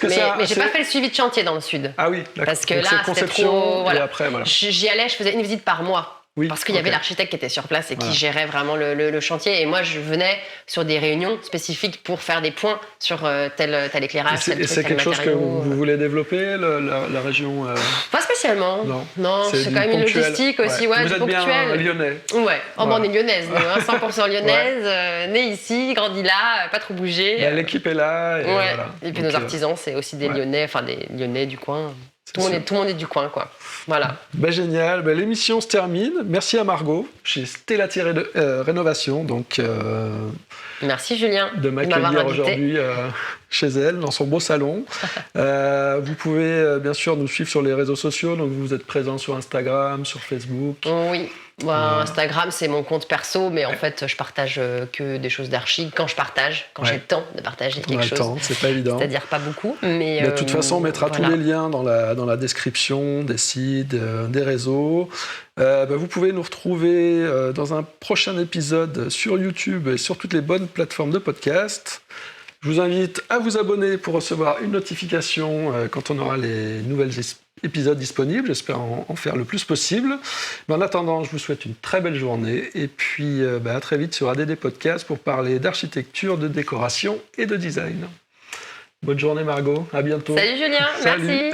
Speaker 2: j'ai pas fait le suivi de chantier dans le sud.
Speaker 1: Ah oui, d'accord.
Speaker 2: Parce que là, c'était trop.
Speaker 1: Et après,
Speaker 2: J'y allais, je faisais une visite par mois. parce qu'il y avait l'architecte qui était sur place et qui gérait vraiment le chantier. Et moi, je venais sur des réunions spécifiques pour faire des points sur tel éclairage, tel
Speaker 1: c'est quelque chose que vous voulez développer, la région
Speaker 2: Pas spécialement. Non, c'est quand même une logistique aussi,
Speaker 1: vous êtes
Speaker 2: ponctuel.
Speaker 1: Bien lyonnais.
Speaker 2: Ouais, on est lyonnaise, 100% lyonnaise, née ici, grandie là, pas trop bougé.
Speaker 1: L'équipe est là.
Speaker 2: Et puis nos artisans, c'est aussi des Lyonnais, enfin des Lyonnais du coin. Tout le monde est du coin, quoi. Voilà.
Speaker 1: Génial. L'émission se termine. Merci à Margot, chez Stella-Rénovation.
Speaker 2: Merci Julien
Speaker 1: de m'accueillir aujourd'hui chez elle, dans son beau salon. Vous pouvez bien sûr nous suivre sur les réseaux sociaux. Donc vous êtes présent sur Instagram, sur Facebook.
Speaker 2: Oui. Instagram, c'est mon compte perso, mais en fait, je partage que des choses d'archi quand j'ai le temps de partager quelque chose.
Speaker 1: C'est pas évident.
Speaker 2: C'est-à-dire pas beaucoup. Mais
Speaker 1: de toute façon, on mettra tous les liens dans la description des sites, des réseaux. Vous pouvez nous retrouver dans un prochain épisode sur YouTube et sur toutes les bonnes plateformes de podcast. Je vous invite à vous abonner pour recevoir une notification quand on aura les nouvelles épisodes disponibles. J'espère en faire le plus possible. Mais en attendant, je vous souhaite une très belle journée et puis à très vite sur ADD Podcast pour parler d'architecture, de décoration et de design. Bonne journée Margot, à bientôt.
Speaker 2: Salut Julien, merci.